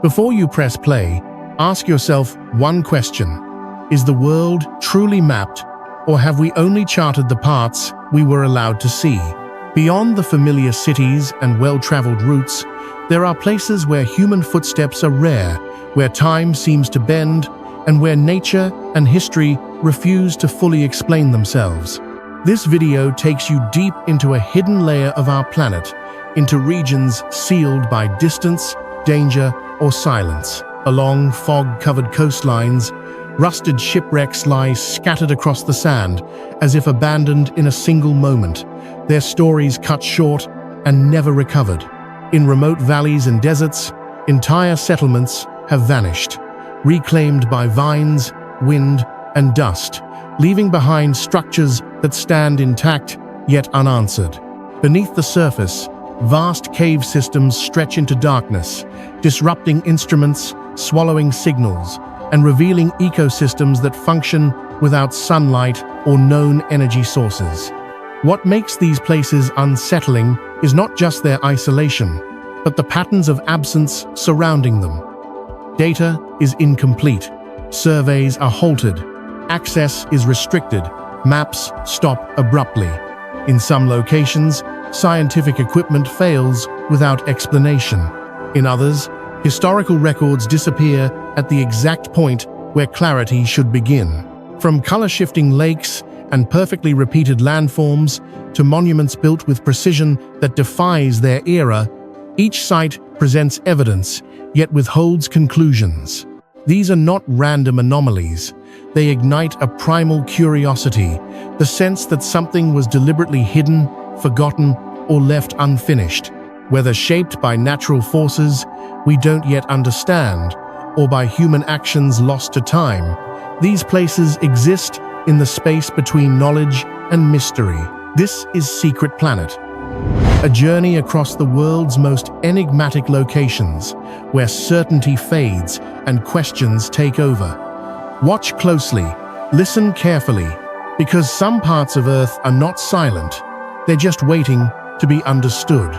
Before you press play, ask yourself one question. Is the world truly mapped, or have we only charted the parts we were allowed to see? Beyond the familiar cities and well-traveled routes, there are places where human footsteps are rare, where time seems to bend, and where nature and history refuse to fully explain themselves. This video takes you deep into a hidden layer of our planet, into regions sealed by distance, danger, or silence. Along fog-covered coastlines, rusted shipwrecks lie scattered across the sand, as if abandoned in a single moment, their stories cut short and never recovered. In remote valleys and deserts, entire settlements have vanished, reclaimed by vines, wind, and dust, leaving behind structures that stand intact yet unanswered. Beneath the surface, vast cave systems stretch into darkness, disrupting instruments, swallowing signals, and revealing ecosystems that function without sunlight or known energy sources. What makes these places unsettling is not just their isolation, but the patterns of absence surrounding them. Data is incomplete, surveys are halted, access is restricted, maps stop abruptly. In some locations, scientific equipment fails without explanation. In others, historical records disappear at the exact point where clarity should begin. From color-shifting lakes and perfectly repeated landforms to monuments built with precision that defies their era, each site presents evidence, yet withholds conclusions. These are not random anomalies. They ignite a primal curiosity, the sense that something was deliberately hidden, forgotten, or left unfinished. Whether shaped by natural forces we don't yet understand, or by human actions lost to time, these places exist in the space between knowledge and mystery. This is Secret Planet, a journey across the world's most enigmatic locations, where certainty fades and questions take over. Watch closely, listen carefully, because some parts of Earth are not silent, they're just waiting to be understood.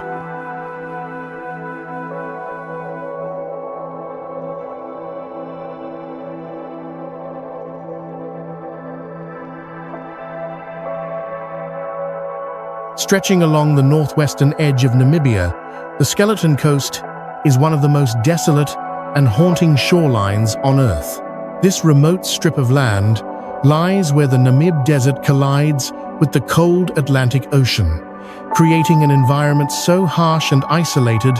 Stretching along the northwestern edge of Namibia, the Skeleton Coast is one of the most desolate and haunting shorelines on Earth. This remote strip of land lies where the Namib Desert collides with the cold Atlantic Ocean, creating an environment so harsh and isolated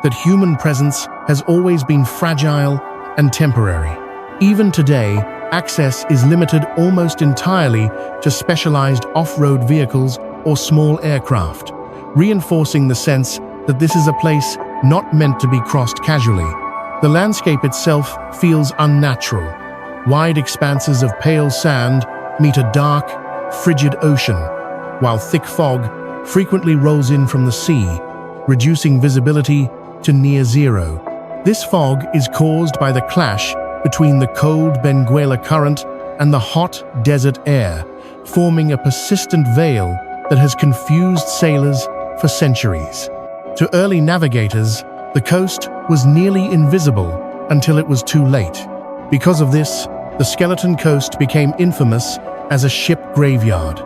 that human presence has always been fragile and temporary. Even today, access is limited almost entirely to specialized off-road vehicles or small aircraft, reinforcing the sense that this is a place not meant to be crossed casually. The landscape itself feels unnatural. Wide expanses of pale sand meet a dark, frigid ocean, while thick fog frequently rolls in from the sea, reducing visibility to near zero. This fog is caused by the clash between the cold Benguela Current and the hot desert air, forming a persistent veil that has confused sailors for centuries. To early navigators, the coast was nearly invisible until it was too late. Because of this, the Skeleton Coast became infamous as a ship graveyard.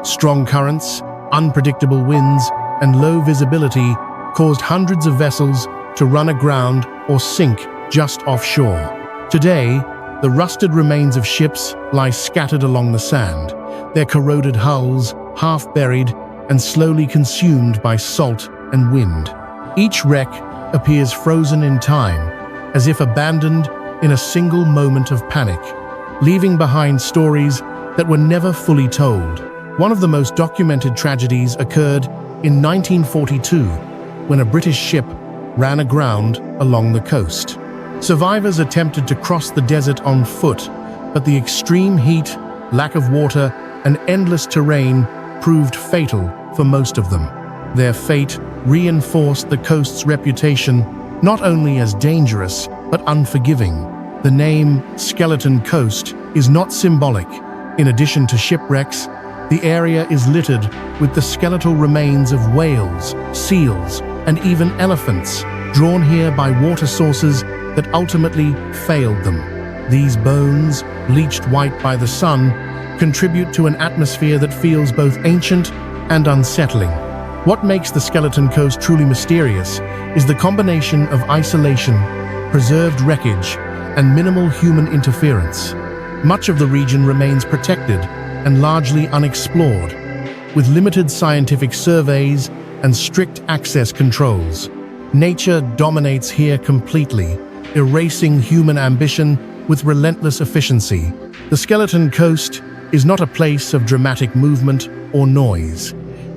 Strong currents, unpredictable winds, and low visibility caused hundreds of vessels to run aground or sink just offshore. Today, the rusted remains of ships lie scattered along the sand, their corroded hulls half-buried and slowly consumed by salt and wind. Each wreck appears frozen in time, as if abandoned in a single moment of panic, leaving behind stories that were never fully told. One of the most documented tragedies occurred in 1942, when a British ship ran aground along the coast. Survivors attempted to cross the desert on foot, but the extreme heat, lack of water, and endless terrain proved fatal for most of them. Their fate reinforced the coast's reputation not only as dangerous, but unforgiving. The name Skeleton Coast is not symbolic. In addition to shipwrecks, the area is littered with the skeletal remains of whales, seals, and even elephants, drawn here by water sources that ultimately failed them. These bones, bleached white by the sun, contribute to an atmosphere that feels both ancient and unsettling. What makes the Skeleton Coast truly mysterious is the combination of isolation, preserved wreckage, and minimal human interference. Much of the region remains protected and largely unexplored, with limited scientific surveys and strict access controls. Nature dominates here completely, erasing human ambition with relentless efficiency. The Skeleton Coast is not a place of dramatic movement or noise.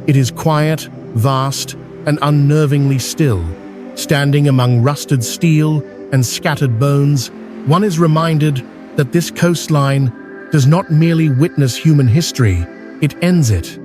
It is quiet, vast, and unnervingly still. Standing among rusted steel and scattered bones, one is reminded that this coastline does not merely witness human history, it ends it.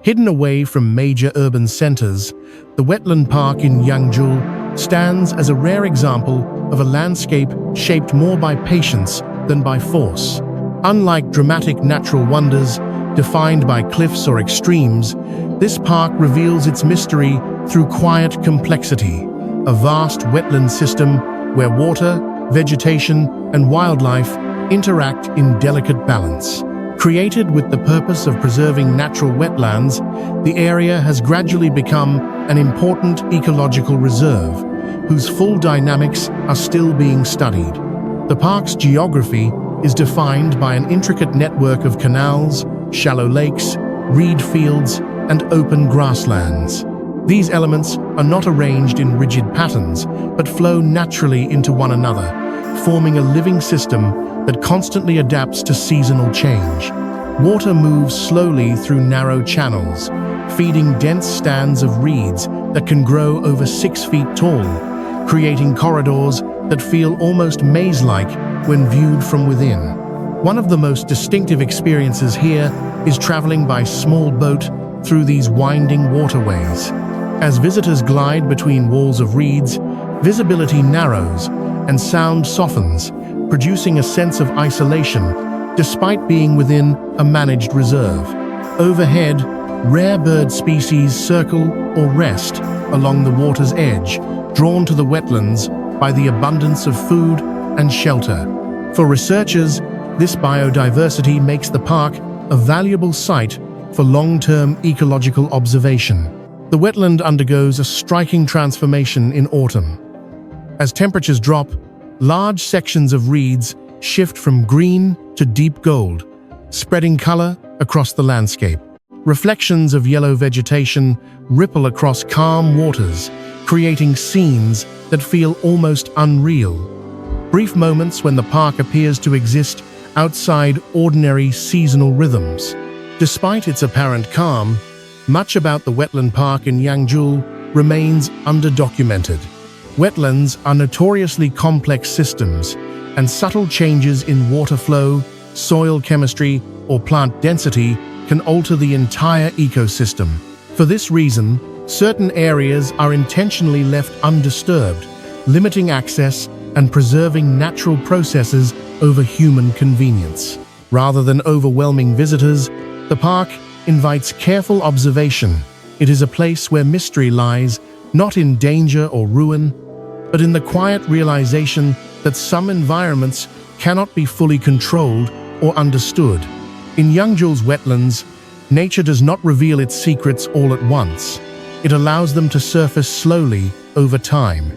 Hidden away from major urban centers, the wetland park in Yangjul stands as a rare example of a landscape shaped more by patience than by force. Unlike dramatic natural wonders defined by cliffs or extremes, this park reveals its mystery through quiet complexity, a vast wetland system where water, vegetation, and wildlife interact in delicate balance. Created with the purpose of preserving natural wetlands, the area has gradually become an important ecological reserve, whose full dynamics are still being studied. The park's geography is defined by an intricate network of canals, shallow lakes, reed fields, and open grasslands. These elements are not arranged in rigid patterns, but flow naturally into one another, forming a living system that constantly adapts to seasonal change. Water moves slowly through narrow channels, feeding dense stands of reeds that can grow over 6 feet tall, creating corridors that feel almost maze-like when viewed from within. One of the most distinctive experiences here is traveling by small boat through these winding waterways. As visitors glide between walls of reeds, visibility narrows and sound softens, producing a sense of isolation despite being within a managed reserve. Overhead, rare bird species circle or rest along the water's edge, drawn to the wetlands by the abundance of food and shelter. For researchers, this biodiversity makes the park a valuable site for long-term ecological observation. The wetland undergoes a striking transformation in autumn. As temperatures drop, large sections of reeds shift from green to deep gold, spreading color across the landscape. Reflections of yellow vegetation ripple across calm waters, creating scenes that feel almost unreal. Brief moments when the park appears to exist outside ordinary seasonal rhythms. Despite its apparent calm, much about the wetland park in Yangjul remains underdocumented. Wetlands are notoriously complex systems, and subtle changes in water flow, soil chemistry, or plant density can alter the entire ecosystem. For this reason, certain areas are intentionally left undisturbed, limiting access and preserving natural processes over human convenience. Rather than overwhelming visitors, the park invites careful observation. It is a place where mystery lies, not in danger or ruin, but in the quiet realization that some environments cannot be fully controlled or understood. In Yangjul's wetlands, nature does not reveal its secrets all at once. It allows them to surface slowly over time.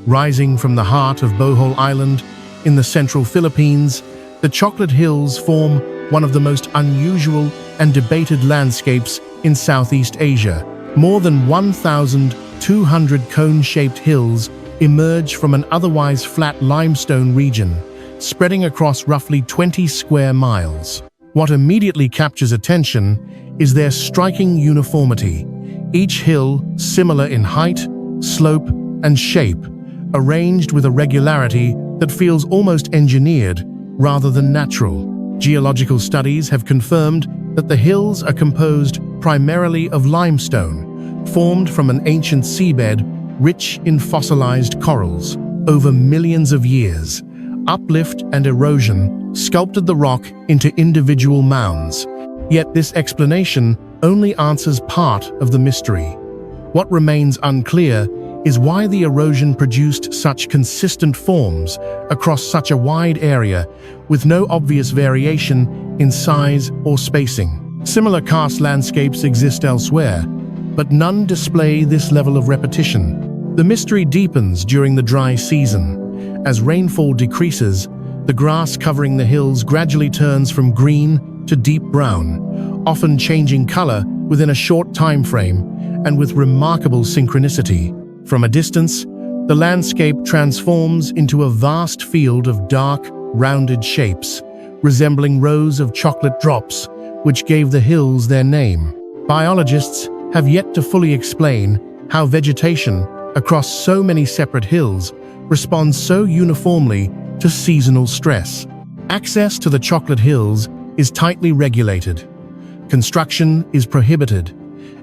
Rising from the heart of Bohol Island in the central Philippines, the Chocolate Hills form one of the most unusual and debated landscapes in Southeast Asia. More than 1,200 cone-shaped hills emerge from an otherwise flat limestone region, spreading across roughly 20 square miles. What immediately captures attention is their striking uniformity. Each hill, similar in height, slope, and shape, arranged with a regularity that feels almost engineered rather than natural. Geological studies have confirmed that the hills are composed primarily of limestone, formed from an ancient seabed rich in fossilized corals. Over millions of years, uplift and erosion sculpted the rock into individual mounds. Yet this explanation only answers part of the mystery. What remains unclear is why the erosion produced such consistent forms across such a wide area with no obvious variation in size or spacing. Similar karst landscapes exist elsewhere, but none display this level of repetition. The mystery deepens during the dry season. As rainfall decreases, the grass covering the hills gradually turns from green to deep brown, often changing color within a short time frame and with remarkable synchronicity. From a distance, the landscape transforms into a vast field of dark, rounded shapes, resembling rows of chocolate drops, which gave the hills their name. Biologists have yet to fully explain how vegetation across so many separate hills responds so uniformly to seasonal stress. Access to the Chocolate Hills is tightly regulated. Construction is prohibited,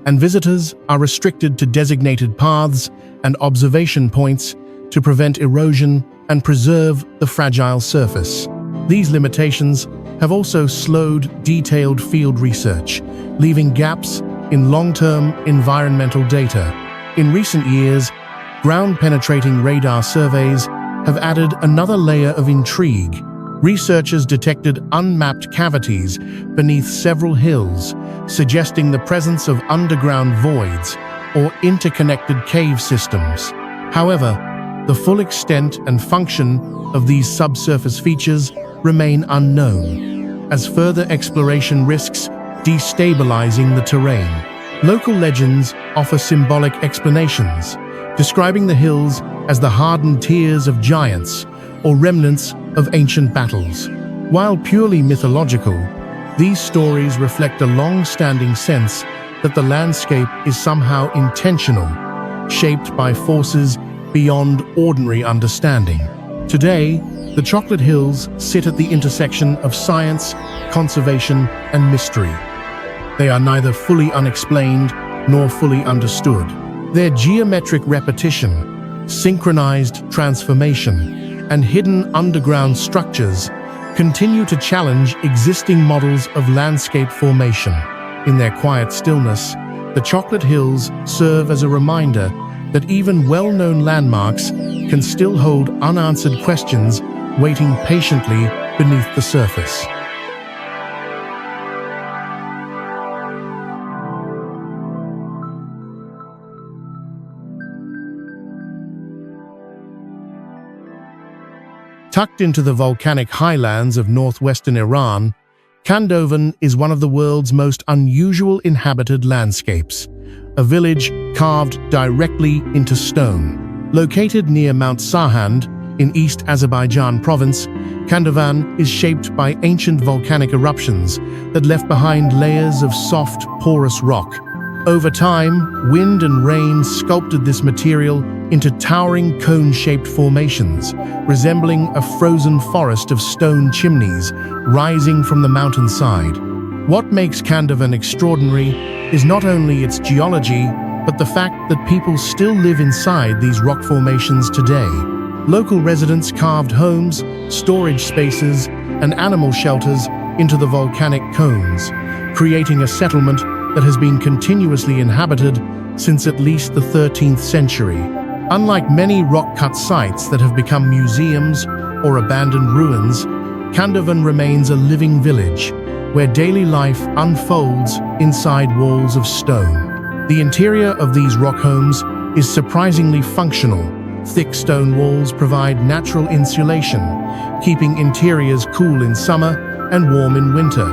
and visitors are restricted to designated paths and observation points to prevent erosion and preserve the fragile surface. These limitations have also slowed detailed field research, leaving gaps in long-term environmental data. In recent years, ground-penetrating radar surveys have added another layer of intrigue. Researchers detected unmapped cavities beneath several hills, suggesting the presence of underground voids or interconnected cave systems. However, the full extent and function of these subsurface features remain unknown, as further exploration risks destabilizing the terrain. Local legends offer symbolic explanations, describing the hills as the hardened tears of giants or remnants of ancient battles. While purely mythological, these stories reflect a long-standing sense that the landscape is somehow intentional, shaped by forces beyond ordinary understanding. Today, the Chocolate Hills sit at the intersection of science, conservation, and mystery. They are neither fully unexplained nor fully understood. Their geometric repetition, synchronized transformation, and hidden underground structures continue to challenge existing models of landscape formation. In their quiet stillness, the Chocolate Hills serve as a reminder that even well-known landmarks can still hold unanswered questions waiting patiently beneath the surface. Tucked into the volcanic highlands of northwestern Iran, Khandovan is one of the world's most unusual inhabited landscapes, a village carved directly into stone. Located near Mount Sahand in East Azerbaijan province, Khandovan is shaped by ancient volcanic eruptions that left behind layers of soft, porous rock. Over time, wind and rain sculpted this material into towering cone-shaped formations, resembling a frozen forest of stone chimneys rising from the mountainside. What makes Khandovan extraordinary is not only its geology, but the fact that people still live inside these rock formations today. Local residents carved homes, storage spaces, and animal shelters into the volcanic cones, creating a settlement that has been continuously inhabited since at least the 13th century. Unlike many rock-cut sites that have become museums or abandoned ruins, Khandovan remains a living village where daily life unfolds inside walls of stone. The interior of these rock homes is surprisingly functional. Thick stone walls provide natural insulation, keeping interiors cool in summer and warm in winter,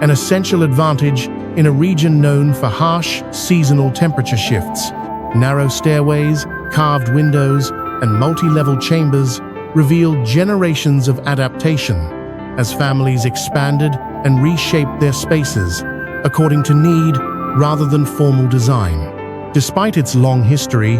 an essential advantage in a region known for harsh, seasonal temperature shifts. Narrow stairways, carved windows, and multi-level chambers reveal generations of adaptation as families expanded and reshaped their spaces according to need rather than formal design. Despite its long history,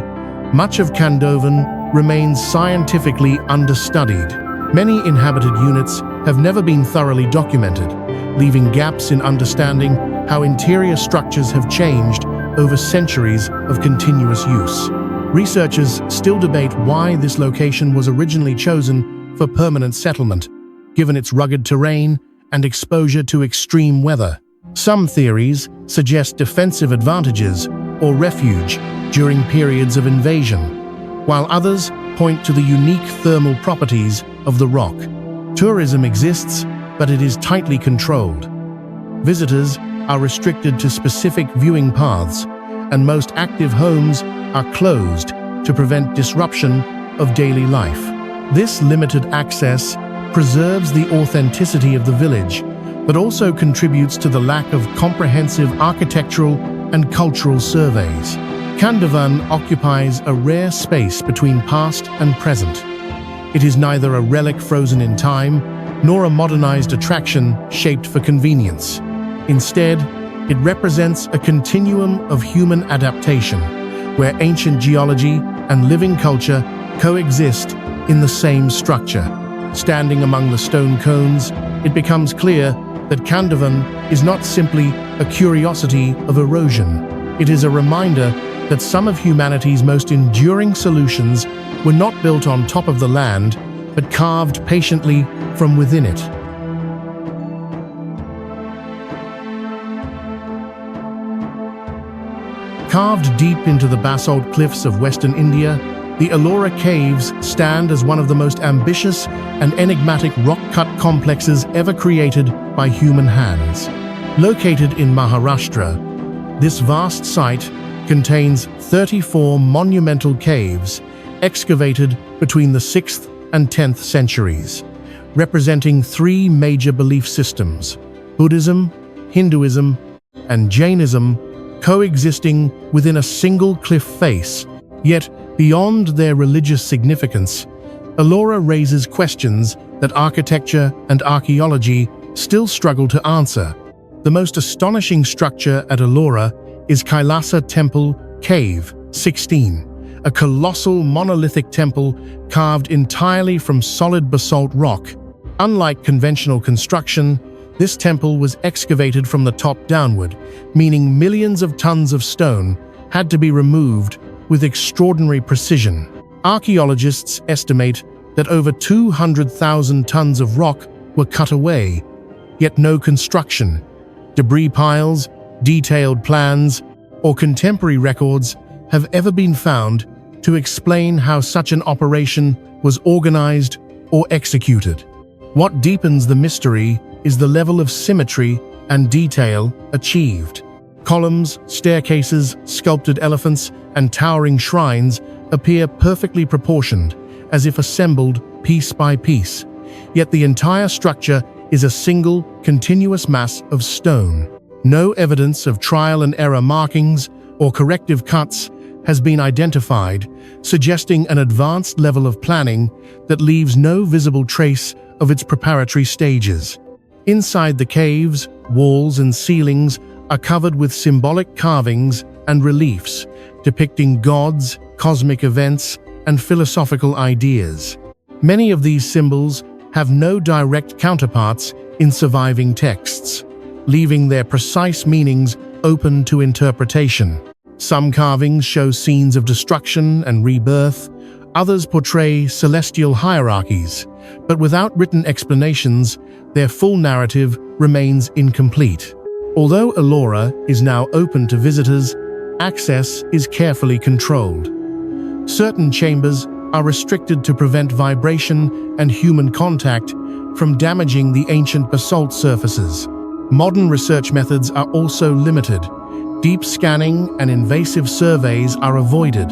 much of Khandovan remains scientifically understudied. Many inhabited units have never been thoroughly documented, leaving gaps in understanding how interior structures have changed over centuries of continuous use. Researchers still debate why this location was originally chosen for permanent settlement, given its rugged terrain and exposure to extreme weather. Some theories suggest defensive advantages or refuge during periods of invasion, while others point to the unique thermal properties of the rock. Tourism exists, but it is tightly controlled. Visitors are restricted to specific viewing paths, and most active homes are closed to prevent disruption of daily life. This limited access preserves the authenticity of the village, but also contributes to the lack of comprehensive architectural and cultural surveys. Khandovan occupies a rare space between past and present. It is neither a relic frozen in time, nor a modernized attraction shaped for convenience. Instead, it represents a continuum of human adaptation, where ancient geology and living culture coexist in the same structure. Standing among the stone cones, it becomes clear that Khandovan is not simply a curiosity of erosion. It is a reminder that some of humanity's most enduring solutions were not built on top of the land, but carved patiently from within it. Carved deep into the basalt cliffs of Western India, the Ellora Caves stand as one of the most ambitious and enigmatic rock-cut complexes ever created by human hands. Located in Maharashtra, this vast site contains 34 monumental caves excavated between the 6th and 10th centuries, representing three major belief systems: Buddhism, Hinduism, and Jainism, coexisting within a single cliff face. Yet, beyond their religious significance, Ellora raises questions that architecture and archaeology still struggle to answer. The most astonishing structure at Ellora is Kailasa Temple Cave 16, a colossal monolithic temple carved entirely from solid basalt rock. Unlike conventional construction, this temple was excavated from the top downward, meaning millions of tons of stone had to be removed with extraordinary precision. Archaeologists estimate that over 200,000 tons of rock were cut away, yet no construction, debris piles, detailed plans, or contemporary records have ever been found to explain how such an operation was organized or executed. What deepens the mystery is the level of symmetry and detail achieved. Columns, staircases, sculpted elephants, and towering shrines appear perfectly proportioned, as if assembled piece by piece. Yet the entire structure is a single, continuous mass of stone. No evidence of trial and error markings or corrective cuts has been identified, suggesting an advanced level of planning that leaves no visible trace of its preparatory stages. Inside the caves, walls and ceilings are covered with symbolic carvings and reliefs depicting gods, cosmic events, and philosophical ideas. Many of these symbols have no direct counterparts in surviving texts, leaving their precise meanings open to interpretation. Some carvings show scenes of destruction and rebirth, others portray celestial hierarchies, but without written explanations, their full narrative remains incomplete. Although Ellora is now open to visitors, access is carefully controlled. Certain chambers are restricted to prevent vibration and human contact from damaging the ancient basalt surfaces. Modern research methods are also limited. Deep scanning and invasive surveys are avoided,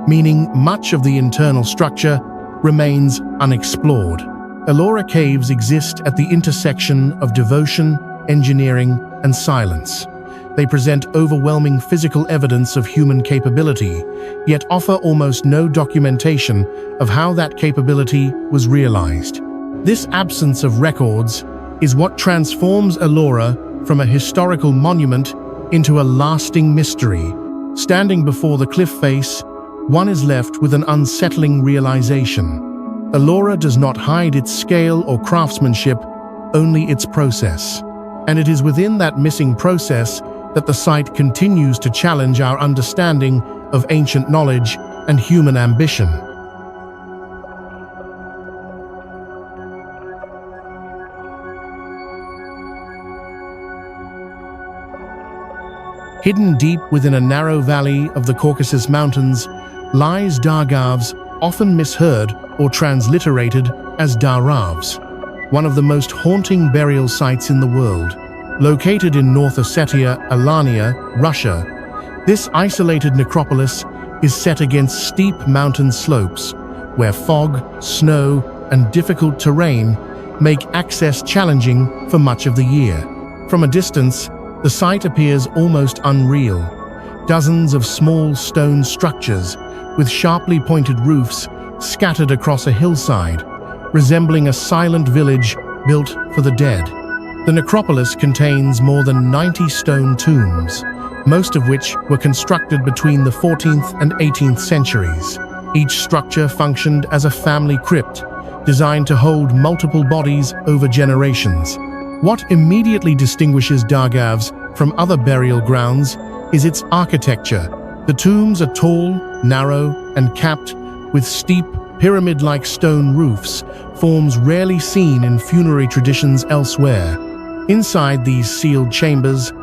meaning much of the internal structure remains unexplored. Ellora Caves exist at the intersection of devotion, engineering, and silence. They present overwhelming physical evidence of human capability, yet offer almost no documentation of how that capability was realized. This absence of records is what transforms Ellora from a historical monument into a lasting mystery. Standing before the cliff face, one is left with an unsettling realization. Ellora does not hide its scale or craftsmanship, only its process. And it is within that missing process that the site continues to challenge our understanding of ancient knowledge and human ambition. Hidden deep within a narrow valley of the Caucasus Mountains lies Dargavs, often misheard or transliterated as Daravs, one of the most haunting burial sites in the world. Located in North Ossetia, Alania, Russia, this isolated necropolis is set against steep mountain slopes, where fog, snow, and difficult terrain make access challenging for much of the year. From a distance, the site appears almost unreal. Dozens of small stone structures with sharply pointed roofs scattered across a hillside, resembling a silent village built for the dead. The necropolis contains more than 90 stone tombs, most of which were constructed between the 14th and 18th centuries. Each structure functioned as a family crypt, designed to hold multiple bodies over generations. What immediately distinguishes Dargavs from other burial grounds is its architecture. The tombs are tall, narrow, and capped with steep, pyramid-like stone roofs, forms rarely seen in funerary traditions elsewhere. Inside these sealed chambers,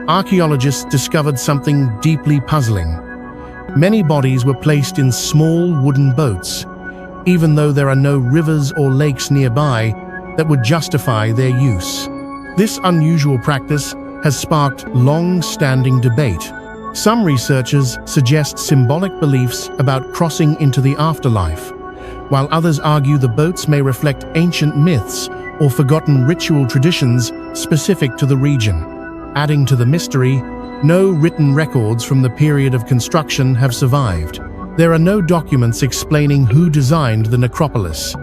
archaeologists discovered something deeply puzzling. Many bodies were placed in small wooden boats, even though there are no rivers or lakes nearby that would justify their use. This unusual practice has sparked long-standing debate. Some researchers suggest symbolic beliefs about crossing into the afterlife, while others argue the boats may reflect ancient myths or forgotten ritual traditions specific to the region. Adding to the mystery, no written records from the period of construction have survived. There are no documents explaining who designed the necropolis,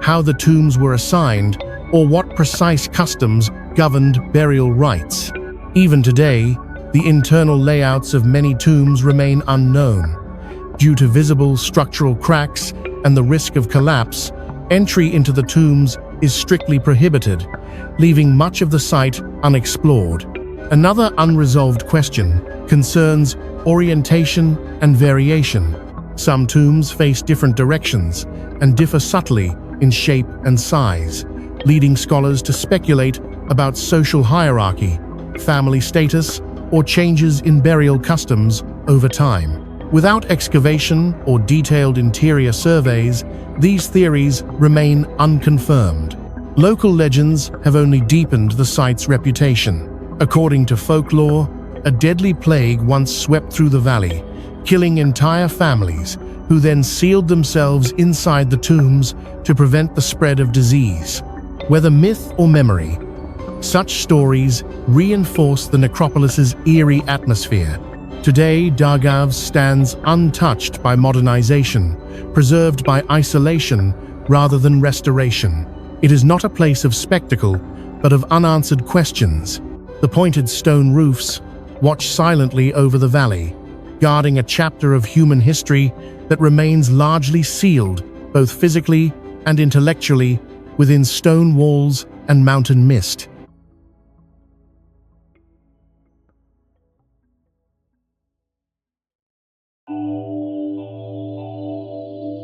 how the tombs were assigned, or what precise customs governed burial rites. Even today, the internal layouts of many tombs remain unknown. Due to visible structural cracks and the risk of collapse, entry into the tombs is strictly prohibited, leaving much of the site unexplored. Another unresolved question concerns orientation and variation. Some tombs face different directions and differ subtly in shape and size, leading scholars to speculate about social hierarchy, family status, or changes in burial customs over time. Without excavation or detailed interior surveys, these theories remain unconfirmed. Local legends have only deepened the site's reputation. According to folklore, a deadly plague once swept through the valley, killing entire families, who then sealed themselves inside the tombs to prevent the spread of disease. Whether myth or memory, such stories reinforce the necropolis's eerie atmosphere. Today, Dargavs stands untouched by modernization, preserved by isolation rather than restoration. It is not a place of spectacle, but of unanswered questions. The pointed stone roofs watch silently over the valley, guarding a chapter of human history that remains largely sealed, both physically and intellectually, within stone walls and mountain mist.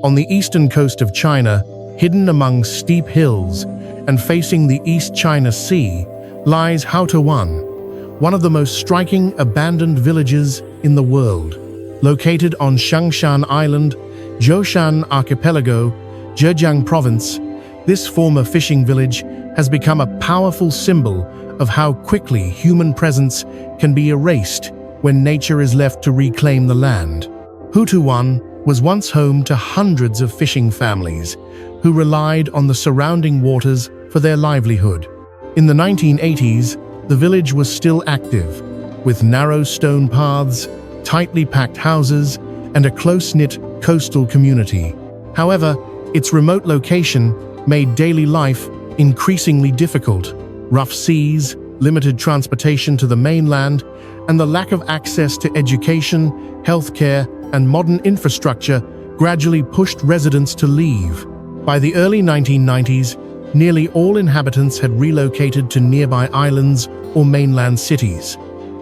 On the eastern coast of China, hidden among steep hills and facing the East China Sea, lies Haotuan, one of the most striking abandoned villages in the world. Located on Xiangshan Island, Zhoushan Archipelago, Zhejiang Province, this former fishing village has become a powerful symbol of how quickly human presence can be erased when nature is left to reclaim the land. Haotuan was once home to hundreds of fishing families who relied on the surrounding waters for their livelihood. In the 1980s, the village was still active, with narrow stone paths, tightly packed houses, and a close-knit coastal community. However, its remote location made daily life increasingly difficult. Rough seas, limited transportation to the mainland, and the lack of access to education, healthcare, and modern infrastructure gradually pushed residents to leave. By the early 1990s, nearly all inhabitants had relocated to nearby islands or mainland cities.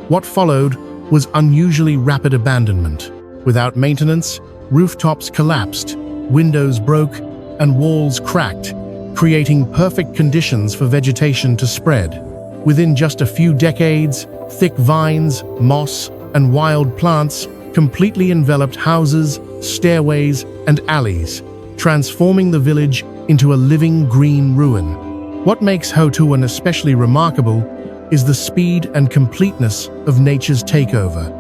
What followed was unusually rapid abandonment. Without maintenance, rooftops collapsed, windows broke, and walls cracked, creating perfect conditions for vegetation to spread. Within just a few decades, thick vines, moss, and wild plants completely enveloped houses, stairways, and alleys, transforming the village into a living green ruin. What makes Hotuwan especially remarkable is the speed and completeness of nature's takeover.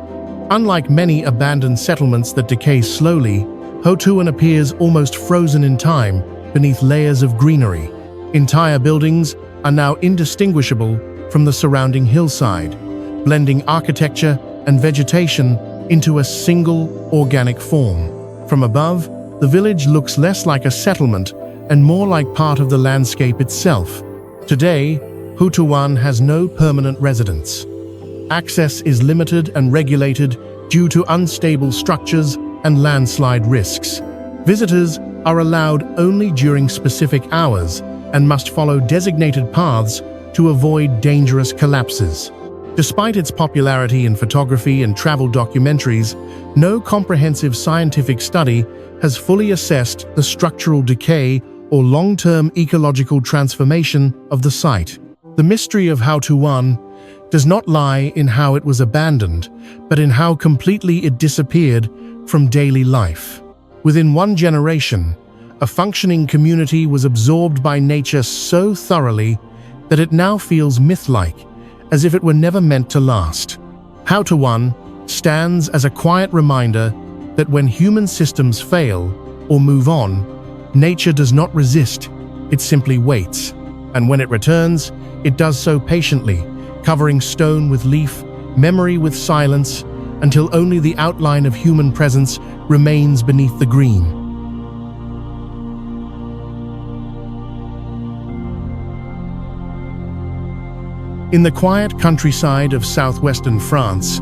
Unlike many abandoned settlements that decay slowly, Hotuwan appears almost frozen in time beneath layers of greenery. Entire buildings are now indistinguishable from the surrounding hillside, blending architecture and vegetation into a single organic form. From above, the village looks less like a settlement and more like part of the landscape itself. Today, Hotuwan has no permanent residents. Access is limited and regulated due to unstable structures and landslide risks. Visitors are allowed only during specific hours and must follow designated paths to avoid dangerous collapses. Despite its popularity in photography and travel documentaries, no comprehensive scientific study has fully assessed the structural decay or long-term ecological transformation of the site. The mystery of Hotuwan does not lie in how it was abandoned, but in how completely it disappeared from daily life. Within one generation, a functioning community was absorbed by nature so thoroughly that it now feels myth-like, as if it were never meant to last. Hotuwan stands as a quiet reminder that when human systems fail or move on, nature does not resist, it simply waits. And when it returns, it does so patiently, covering stone with leaf, memory with silence, until only the outline of human presence remains beneath the green. In the quiet countryside of southwestern France,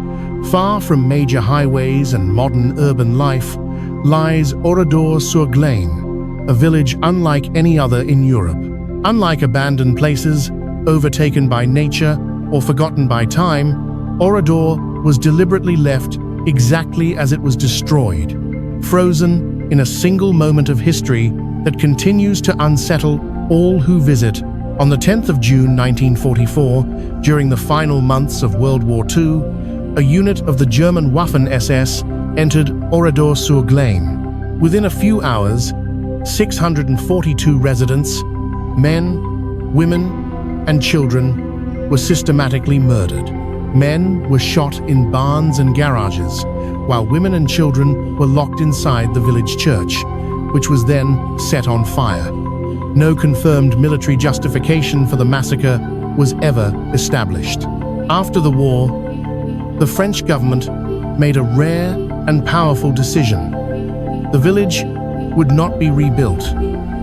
far from major highways and modern urban life, lies Oradour-sur-Glane, a village unlike any other in Europe. Unlike abandoned places, overtaken by nature or forgotten by time, Oradour was deliberately left exactly as it was destroyed, frozen in a single moment of history that continues to unsettle all who visit. On the 10th of June 1944, during the final months of World War II, a unit of the German Waffen-SS entered Oradour-sur-Glane. Within a few hours, 642 residents, men, women, and children, were systematically murdered. Men were shot in barns and garages, while women and children were locked inside the village church, which was then set on fire. No confirmed military justification for the massacre was ever established. After the war, the French government made a rare and powerful decision. The village would not be rebuilt.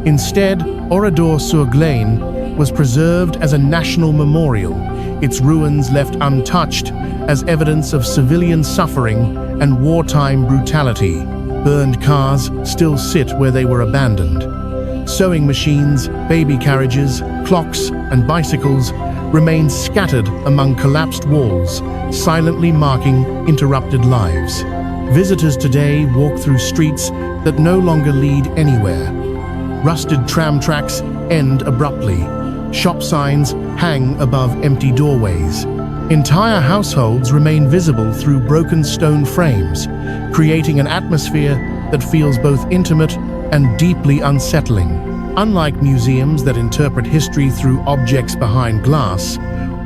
Instead, Oradour-sur-Glane was preserved as a national memorial, its ruins left untouched as evidence of civilian suffering and wartime brutality. Burned cars still sit where they were abandoned. Sewing machines, baby carriages, clocks, and bicycles remain scattered among collapsed walls, silently marking interrupted lives. Visitors today walk through streets that no longer lead anywhere. Rusted tram tracks end abruptly. Shop signs hang above empty doorways. Entire households remain visible through broken stone frames, creating an atmosphere that feels both intimate and deeply unsettling. Unlike museums that interpret history through objects behind glass,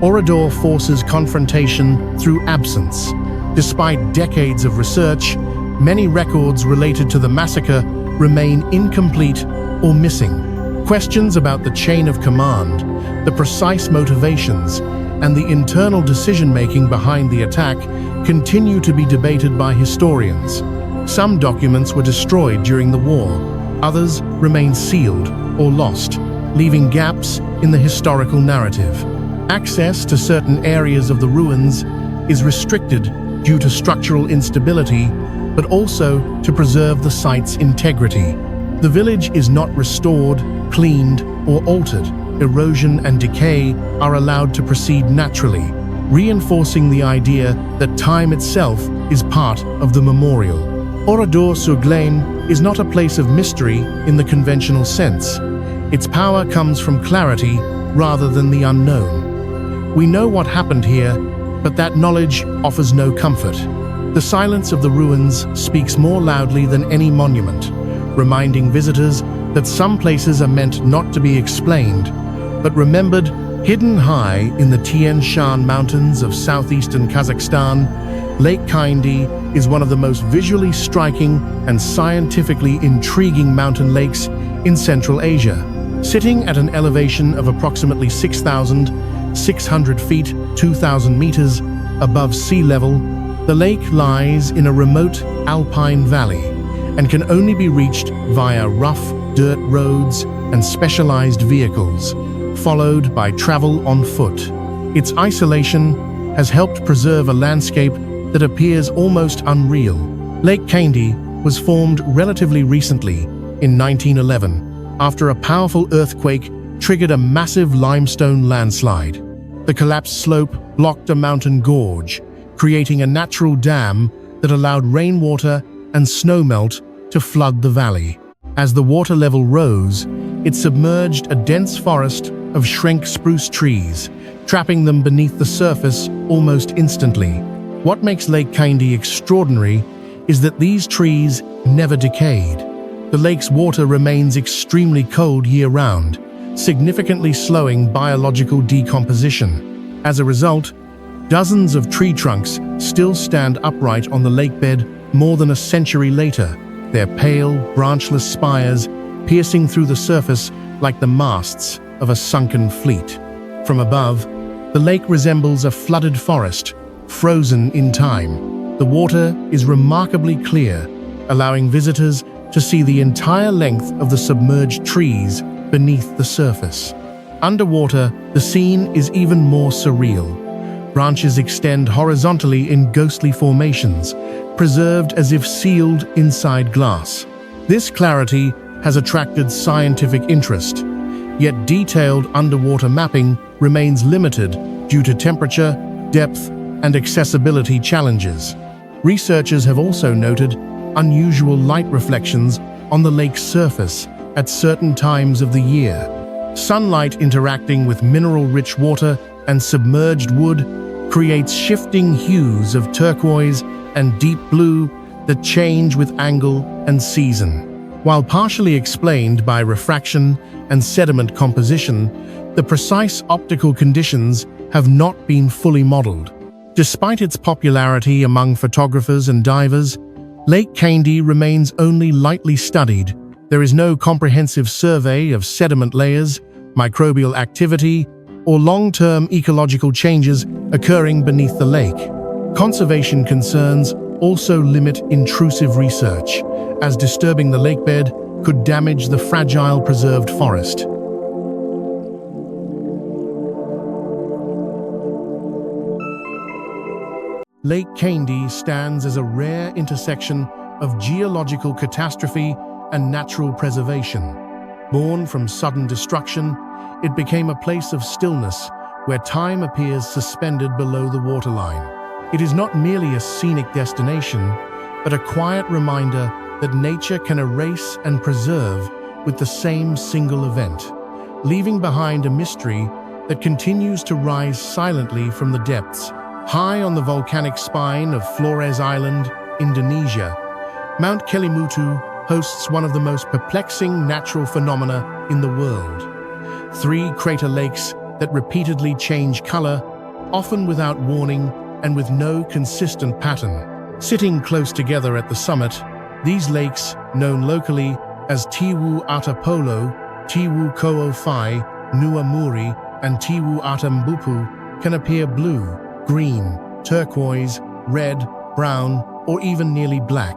Oradour forces confrontation through absence. Despite decades of research, many records related to the massacre remain incomplete or missing. Questions about the chain of command, the precise motivations, and the internal decision-making behind the attack continue to be debated by historians. Some documents were destroyed during the war, others remain sealed or lost, leaving gaps in the historical narrative. Access to certain areas of the ruins is restricted due to structural instability, but also to preserve the site's integrity. The village is not restored, cleaned, or altered. Erosion and decay are allowed to proceed naturally, reinforcing the idea that time itself is part of the memorial. Oradour-sur-Glane is not a place of mystery in the conventional sense. Its power comes from clarity rather than the unknown. We know what happened here, but that knowledge offers no comfort. The silence of the ruins speaks more loudly than any monument, reminding visitors that some places are meant not to be explained, but remembered. Hidden high in the Tian Shan Mountains of southeastern Kazakhstan, Lake Khaindy is one of the most visually striking and scientifically intriguing mountain lakes in Central Asia. Sitting at an elevation of approximately 6,600 feet, 2,000 meters above sea level, the lake lies in a remote alpine valley and can only be reached via rough dirt roads and specialized vehicles, followed by travel on foot. Its isolation has helped preserve a landscape that appears almost unreal. Lake Khaindy was formed relatively recently, in 1911, after a powerful earthquake triggered a massive limestone landslide. The collapsed slope blocked a mountain gorge, creating a natural dam that allowed rainwater and snowmelt to flood the valley. As the water level rose, it submerged a dense forest of Schrenk spruce trees, trapping them beneath the surface almost instantly. What makes Lake Khaindy extraordinary is that these trees never decayed. The lake's water remains extremely cold year-round, significantly slowing biological decomposition. As a result, dozens of tree trunks still stand upright on the lakebed more than a century later, their pale, branchless spires piercing through the surface like the masts of a sunken fleet. From above, the lake resembles a flooded forest, frozen in time. The water is remarkably clear, allowing visitors to see the entire length of the submerged trees beneath the surface. Underwater, the scene is even more surreal. Branches extend horizontally in ghostly formations, preserved as if sealed inside glass. This clarity has attracted scientific interest, yet detailed underwater mapping remains limited due to temperature, depth, and accessibility challenges. Researchers have also noted unusual light reflections on the lake's surface at certain times of the year. Sunlight interacting with mineral-rich water and submerged wood creates shifting hues of turquoise and deep blue that change with angle and season. While partially explained by refraction and sediment composition, the precise optical conditions have not been fully modeled. Despite its popularity among photographers and divers, Lake Khaindy remains only lightly studied. There is no comprehensive survey of sediment layers, microbial activity, or long-term ecological changes occurring beneath the lake. Conservation concerns also limit intrusive research, as disturbing the lakebed could damage the fragile preserved forest. Lake Khaindy stands as a rare intersection of geological catastrophe and natural preservation. Born from sudden destruction, it became a place of stillness where time appears suspended below the waterline. It is not merely a scenic destination, but a quiet reminder that nature can erase and preserve with the same single event, leaving behind a mystery that continues to rise silently from the depths. High on the volcanic spine of Flores Island, Indonesia, Mount Kelimutu hosts one of the most perplexing natural phenomena in the world. 3 crater lakes that repeatedly change color, often without warning and with no consistent pattern. Sitting close together at the summit, these lakes, known locally as Tiwu Atapolo, Tiwu Ko'o-Fai, Nua Muri, and Tiwu Atambupu, can appear blue, green, turquoise, red, brown, or even nearly black.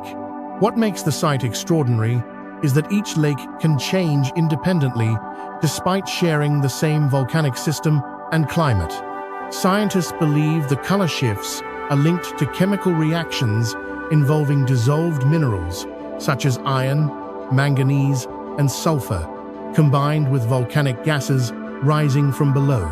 What makes the site extraordinary is that each lake can change independently despite sharing the same volcanic system and climate. Scientists believe the color shifts are linked to chemical reactions involving dissolved minerals such as iron, manganese, and sulfur, combined with volcanic gases rising from below.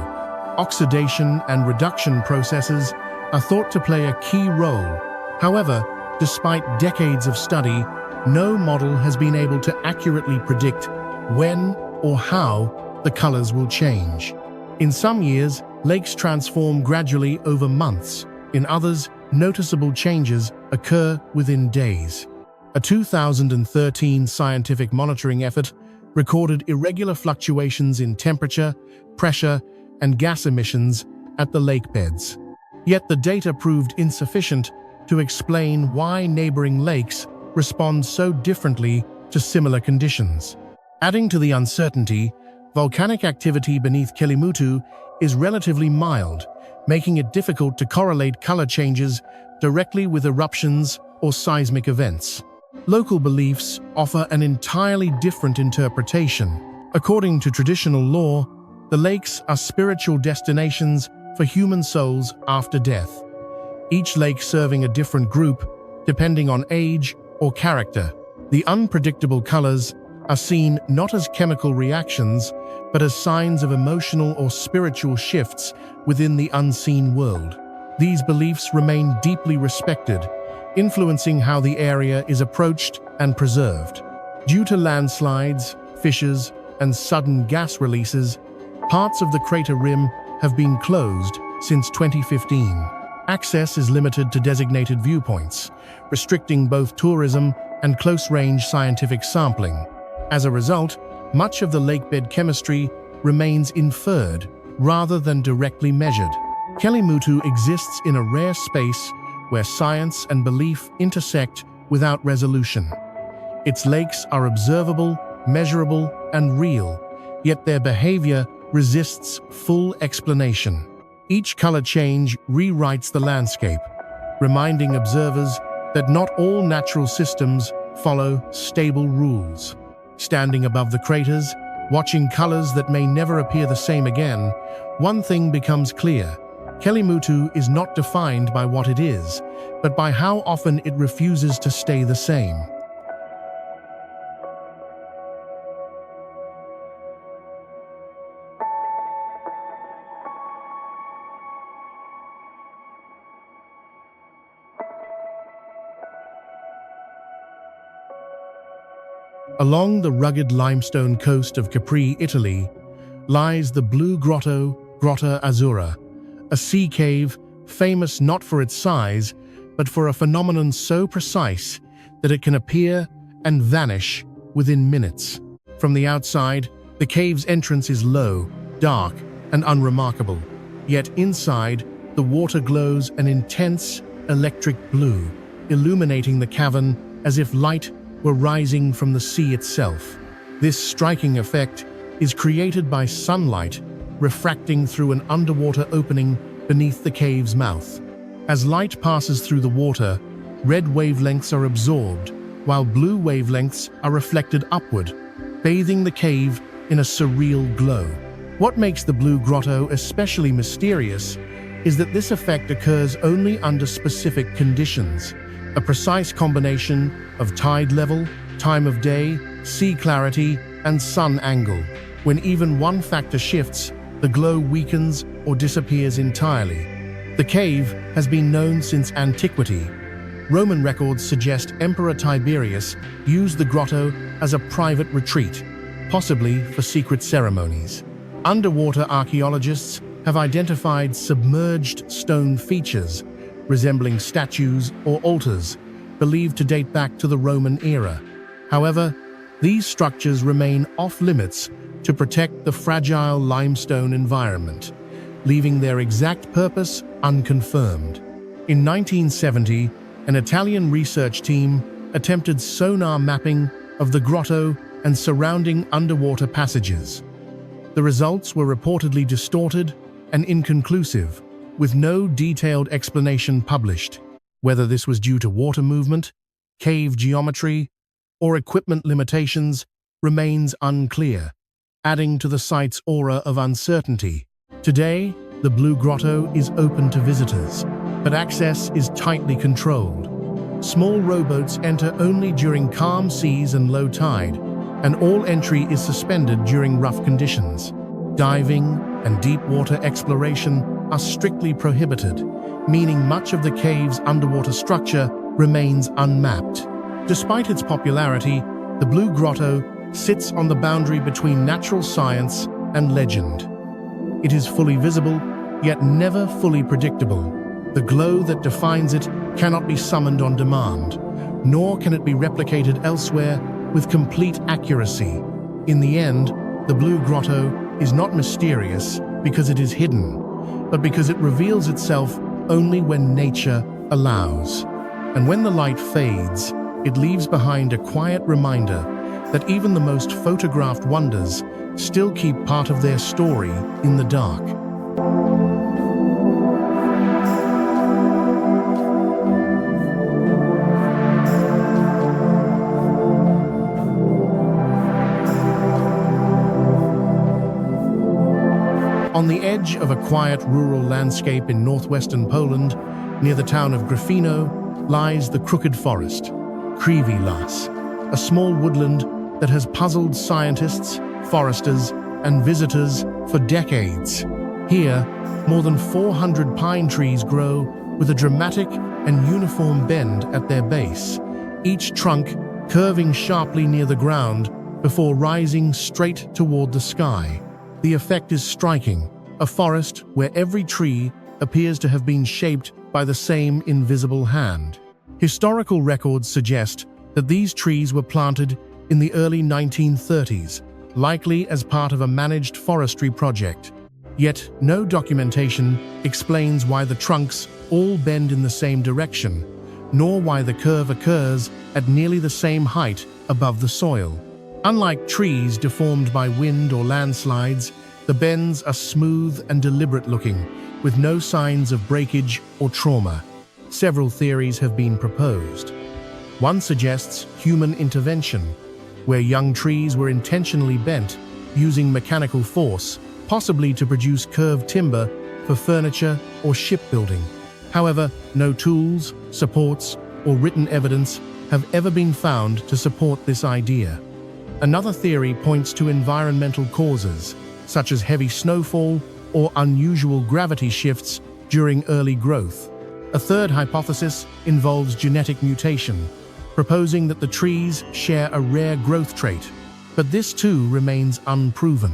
Oxidation and reduction processes are thought to play a key role. However, despite decades of study, no model has been able to accurately predict when or how the colors will change. In some years, lakes transform gradually over months. In others, noticeable changes occur within days. A 2013 scientific monitoring effort recorded irregular fluctuations in temperature, pressure, and gas emissions at the lake beds. Yet the data proved insufficient to explain why neighboring lakes respond so differently to similar conditions. Adding to the uncertainty, volcanic activity beneath Kelimutu is relatively mild, making it difficult to correlate color changes directly with eruptions or seismic events. Local beliefs offer an entirely different interpretation. According to traditional lore, the lakes are spiritual destinations for human souls after death, each lake serving a different group depending on age or character. The unpredictable colors are seen not as chemical reactions, but as signs of emotional or spiritual shifts within the unseen world. These beliefs remain deeply respected, influencing how the area is approached and preserved. Due to landslides, fissures, and sudden gas releases, parts of the crater rim have been closed since 2015. Access is limited to designated viewpoints, restricting both tourism and close-range scientific sampling. As a result, much of the lakebed chemistry remains inferred rather than directly measured. Kelimutu exists in a rare space where science and belief intersect without resolution. Its lakes are observable, measurable, and real, yet their behavior resists full explanation. Each color change rewrites the landscape, reminding observers that not all natural systems follow stable rules. Standing above the craters, watching colors that may never appear the same again, one thing becomes clear. Kelimutu is not defined by what it is, but by how often it refuses to stay the same. Along the rugged limestone coast of Capri, Italy, lies the Blue Grotto, Grotta Azzurra, a sea cave famous not for its size, but for a phenomenon so precise that it can appear and vanish within minutes. From the outside, the cave's entrance is low, dark, and unremarkable. Yet inside, the water glows an intense electric blue, illuminating the cavern as if light were rising from the sea itself. This striking effect is created by sunlight refracting through an underwater opening beneath the cave's mouth. As light passes through the water, red wavelengths are absorbed, while blue wavelengths are reflected upward, bathing the cave in a surreal glow. What makes the Blue Grotto especially mysterious is that this effect occurs only under specific conditions, a precise combination of tide level, time of day, sea clarity, and sun angle. When even one factor shifts, the glow weakens or disappears entirely. The cave has been known since antiquity. Roman records suggest Emperor Tiberius used the grotto as a private retreat, possibly for secret ceremonies. Underwater archaeologists have identified submerged stone features resembling statues or altars, believed to date back to the Roman era. However, these structures remain off-limits to protect the fragile limestone environment, leaving their exact purpose unconfirmed. In 1970, an Italian research team attempted sonar mapping of the grotto and surrounding underwater passages. The results were reportedly distorted and inconclusive, with no detailed explanation published. Whether this was due to water movement, cave geometry, or equipment limitations remains unclear, adding to the site's aura of uncertainty. Today, the Blue Grotto is open to visitors, but access is tightly controlled. Small rowboats enter only during calm seas and low tide, and all entry is suspended during rough conditions. Diving and deep water exploration are strictly prohibited, meaning much of the cave's underwater structure remains unmapped. Despite its popularity, the Blue Grotto sits on the boundary between natural science and legend. It is fully visible, yet never fully predictable. The glow that defines it cannot be summoned on demand, nor can it be replicated elsewhere with complete accuracy. In the end, the Blue Grotto is not mysterious because it is hidden, but because it reveals itself only when nature allows. And when the light fades, it leaves behind a quiet reminder that even the most photographed wonders still keep part of their story in the dark. On the edge of a quiet rural landscape in northwestern Poland, near the town of Gryfino, lies the Crooked Forest, Krzywy Las, a small woodland that has puzzled scientists, foresters, and visitors for decades. Here, more than 400 pine trees grow with a dramatic and uniform bend at their base, each trunk curving sharply near the ground before rising straight toward the sky. The effect is striking, a forest where every tree appears to have been shaped by the same invisible hand. Historical records suggest that these trees were planted in the early 1930s, likely as part of a managed forestry project. Yet, no documentation explains why the trunks all bend in the same direction, nor why the curve occurs at nearly the same height above the soil. Unlike trees deformed by wind or landslides, the bends are smooth and deliberate-looking, with no signs of breakage or trauma. Several theories have been proposed. One suggests human intervention, where young trees were intentionally bent using mechanical force, possibly to produce curved timber for furniture or shipbuilding. However, no tools, supports, or written evidence have ever been found to support this idea. Another theory points to environmental causes, such as heavy snowfall or unusual gravity shifts during early growth. A third hypothesis involves genetic mutation, proposing that the trees share a rare growth trait, but this too remains unproven,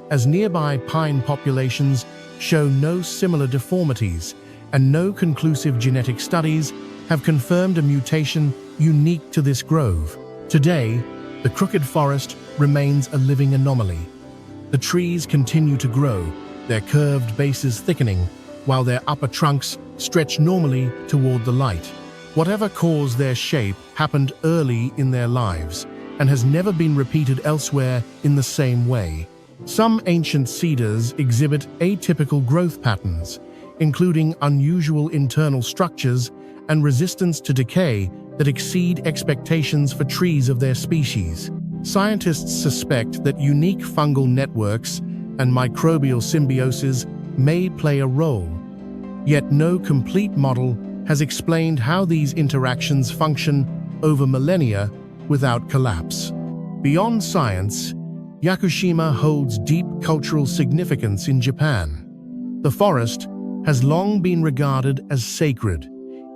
as nearby pine populations show no similar deformities, and no conclusive genetic studies have confirmed a mutation unique to this grove. Today, the Crooked Forest remains a living anomaly. The trees continue to grow, their curved bases thickening, while their upper trunks stretch normally toward the light. Whatever caused their shape happened early in their lives and has never been repeated elsewhere in the same way. Some ancient cedars exhibit atypical growth patterns, including unusual internal structures and resistance to decay that exceed expectations for trees of their species. Scientists suspect that unique fungal networks and microbial symbiosis may play a role, yet no complete model has explained how these interactions function over millennia without collapse. Beyond science, Yakushima holds deep cultural significance in Japan. The forest has long been regarded as sacred,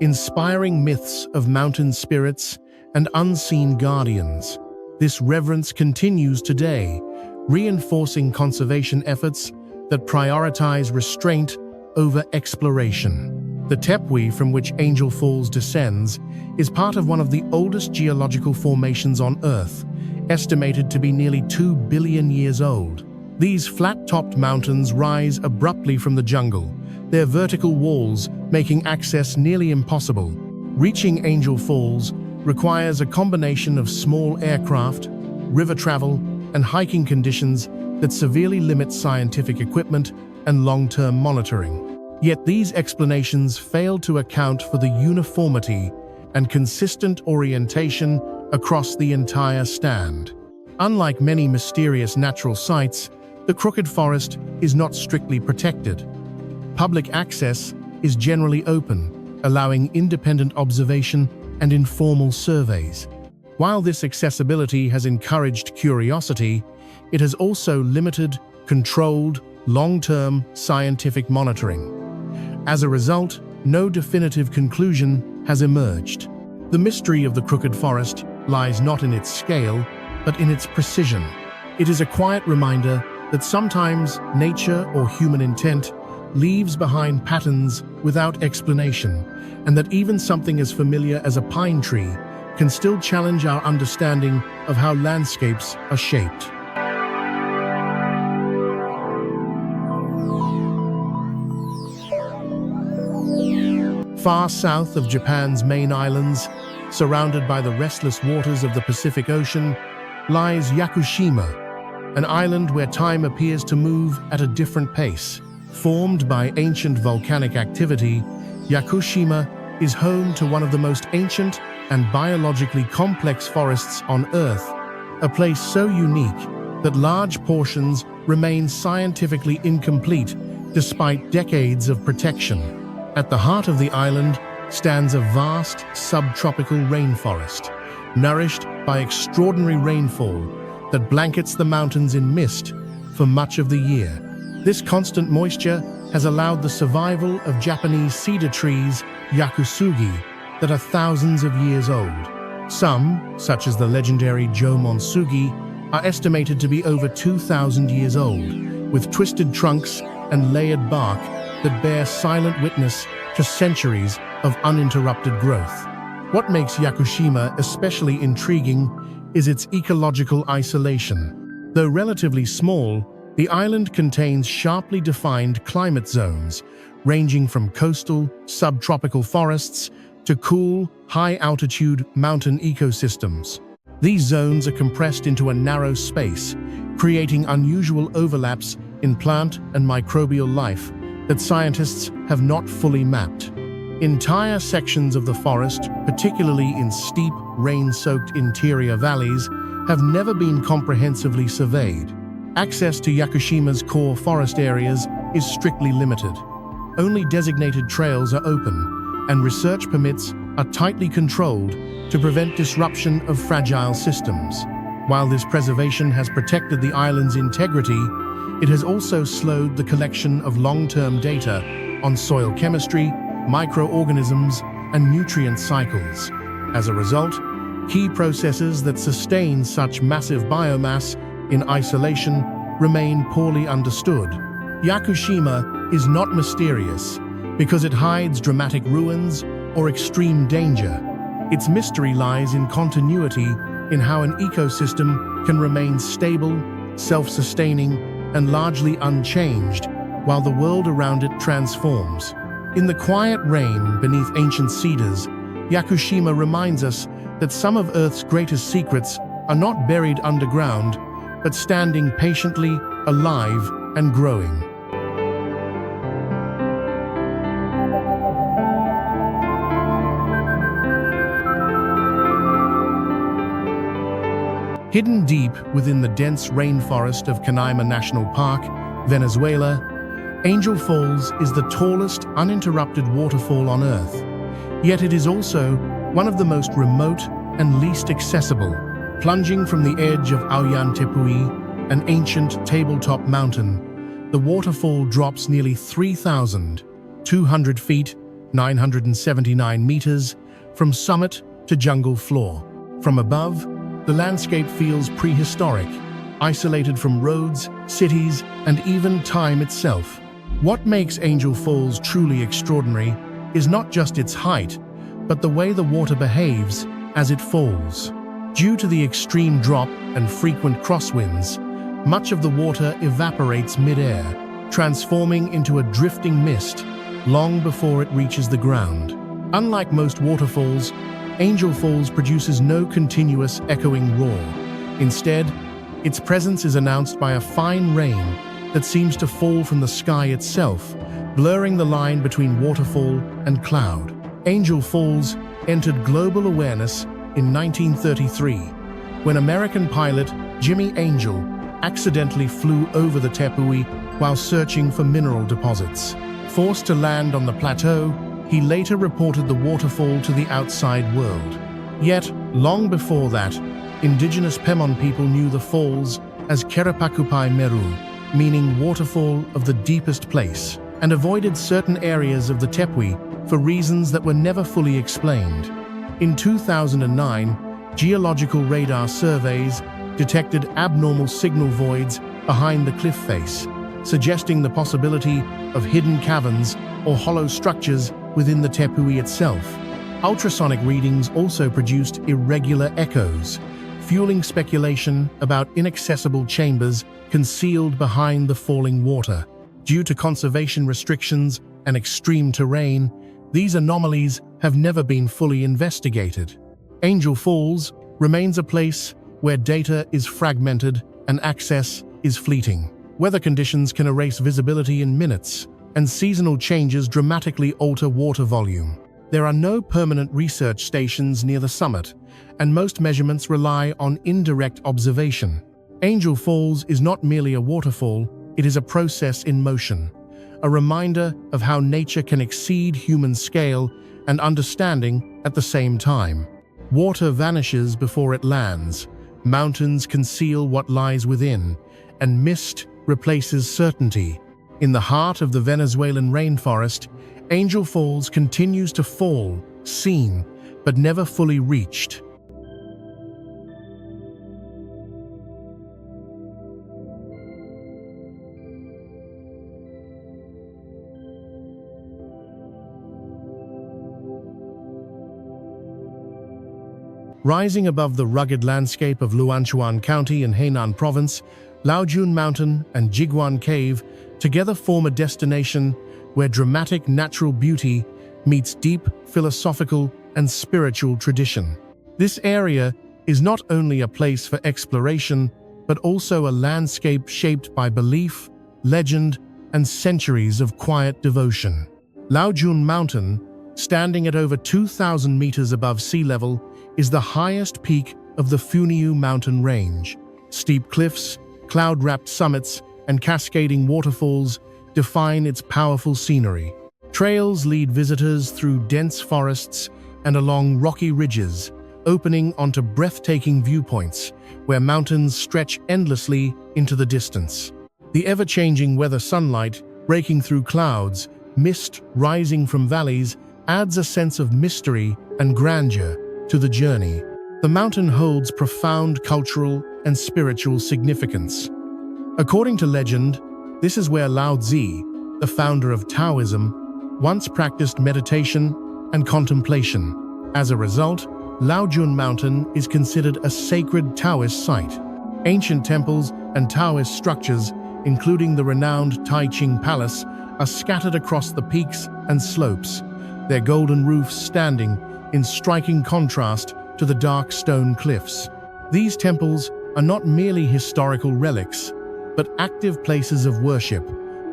inspiring myths of mountain spirits and unseen guardians. This reverence continues today, reinforcing conservation efforts that prioritize restraint over exploration. The Tepui from which Angel Falls descends is part of one of the oldest geological formations on Earth, estimated to be nearly 2 billion years old. These flat-topped mountains rise abruptly from the jungle, their vertical walls making access nearly impossible. Reaching Angel Falls requires a combination of small aircraft, river travel, and hiking conditions that severely limit scientific equipment and long-term monitoring. Yet these explanations fail to account for the uniformity and consistent orientation across the entire stand. Unlike many mysterious natural sites, the Crooked Forest is not strictly protected. Public access is generally open, allowing independent observation and informal surveys. While this accessibility has encouraged curiosity, it has also limited, controlled, long-term scientific monitoring. As a result, no definitive conclusion has emerged. The mystery of the Crooked Forest lies not in its scale, but in its precision. It is a quiet reminder that sometimes nature or human intent leaves behind patterns without explanation, and that even something as familiar as a pine tree can still challenge our understanding of how landscapes are shaped. Far south of Japan's main islands, surrounded by the restless waters of the Pacific Ocean, lies Yakushima, an island where time appears to move at a different pace. Formed by ancient volcanic activity, Yakushima is home to one of the most ancient and biologically complex forests on Earth, a place so unique that large portions remain scientifically incomplete despite decades of protection. At the heart of the island stands a vast subtropical rainforest, nourished by extraordinary rainfall that blankets the mountains in mist for much of the year. This constant moisture has allowed the survival of Japanese cedar trees, yakusugi, that are thousands of years old. Some, such as the legendary Jomonsugi, are estimated to be over 2,000 years old, with twisted trunks and layered bark that bear silent witness to centuries of uninterrupted growth. What makes Yakushima especially intriguing is its ecological isolation. Though relatively small, the island contains sharply defined climate zones, ranging from coastal, subtropical forests to cool, high-altitude mountain ecosystems. These zones are compressed into a narrow space, creating unusual overlaps in plant and microbial life that scientists have not fully mapped. Entire sections of the forest, particularly in steep, rain-soaked interior valleys, have never been comprehensively surveyed. Access to Yakushima's core forest areas is strictly limited. Only designated trails are open, and research permits are tightly controlled to prevent disruption of fragile systems. While this preservation has protected the island's integrity, it has also slowed the collection of long-term data on soil chemistry, microorganisms, and nutrient cycles. As a result, key processes that sustain such massive biomass in isolation remain poorly understood. Yakushima is not mysterious because it hides dramatic ruins or extreme danger. Its mystery lies in continuity, in how an ecosystem can remain stable, self-sustaining, and largely unchanged while the world around it transforms. In the quiet rain beneath ancient cedars, Yakushima reminds us that some of Earth's greatest secrets are not buried underground, but standing patiently, alive, and growing. Hidden deep within the dense rainforest of Canaima National Park, Venezuela, Angel Falls is the tallest uninterrupted waterfall on Earth. Yet it is also one of the most remote and least accessible. Plunging from the edge of Ollantaytambo, an ancient tabletop mountain, the waterfall drops nearly 3,200 feet, 979 meters, from summit to jungle floor. From above, the landscape feels prehistoric, isolated from roads, cities, and even time itself. What makes Angel Falls truly extraordinary is not just its height, but the way the water behaves as it falls. Due to the extreme drop and frequent crosswinds, much of the water evaporates mid-air, transforming into a drifting mist long before it reaches the ground. Unlike most waterfalls, Angel Falls produces no continuous echoing roar. Instead, its presence is announced by a fine rain that seems to fall from the sky itself, blurring the line between waterfall and cloud. Angel Falls entered global awareness in 1933, when American pilot Jimmy Angel accidentally flew over the Tepui while searching for mineral deposits. Forced to land on the plateau, He later reported the waterfall to the outside world. Yet, long before that, indigenous Pemon people knew the falls as Kerapakupai Meru, meaning waterfall of the deepest place, and avoided certain areas of the Tepui for reasons that were never fully explained. In 2009, geological radar surveys detected abnormal signal voids behind the cliff face, suggesting the possibility of hidden caverns or hollow structures within the Tepui itself. Ultrasonic readings also produced irregular echoes, fueling speculation about inaccessible chambers concealed behind the falling water. Due to conservation restrictions and extreme terrain, these anomalies have never been fully investigated. Angel Falls remains a place where data is fragmented and access is fleeting. Weather conditions can erase visibility in minutes, and seasonal changes dramatically alter water volume. There are no permanent research stations near the summit, and most measurements rely on indirect observation. Angel Falls is not merely a waterfall, it is a process in motion, a reminder of how nature can exceed human scale and understanding at the same time. Water vanishes before it lands, mountains conceal what lies within, and mist replaces certainty. In the heart of the Venezuelan rainforest, Angel Falls continues to fall, seen, but never fully reached. Rising above the rugged landscape of Luanchuan County in Hainan Province, Laojun Mountain and Jiguan Cave together form a destination where dramatic natural beauty meets deep philosophical and spiritual tradition. This area is not only a place for exploration, but also a landscape shaped by belief, legend, and centuries of quiet devotion. Laojun Mountain, standing at over 2,000 meters above sea level, is the highest peak of the Funiu mountain range. Steep cliffs, cloud-wrapped summits, and cascading waterfalls define its powerful scenery. Trails lead visitors through dense forests and along rocky ridges, opening onto breathtaking viewpoints where mountains stretch endlessly into the distance. The ever-changing weather sunlight breaking through clouds, mist rising from valleys, adds a sense of mystery and grandeur to the journey. The mountain holds profound cultural and spiritual significance. According to legend, this is where Lao Tzu, the founder of Taoism, once practiced meditation and contemplation. As a result, Laojun Mountain is considered a sacred Taoist site. Ancient temples and Taoist structures, including the renowned Tai Ching Palace, are scattered across the peaks and slopes, their golden roofs standing in striking contrast to the dark stone cliffs. These temples are not merely historical relics, but active places of worship,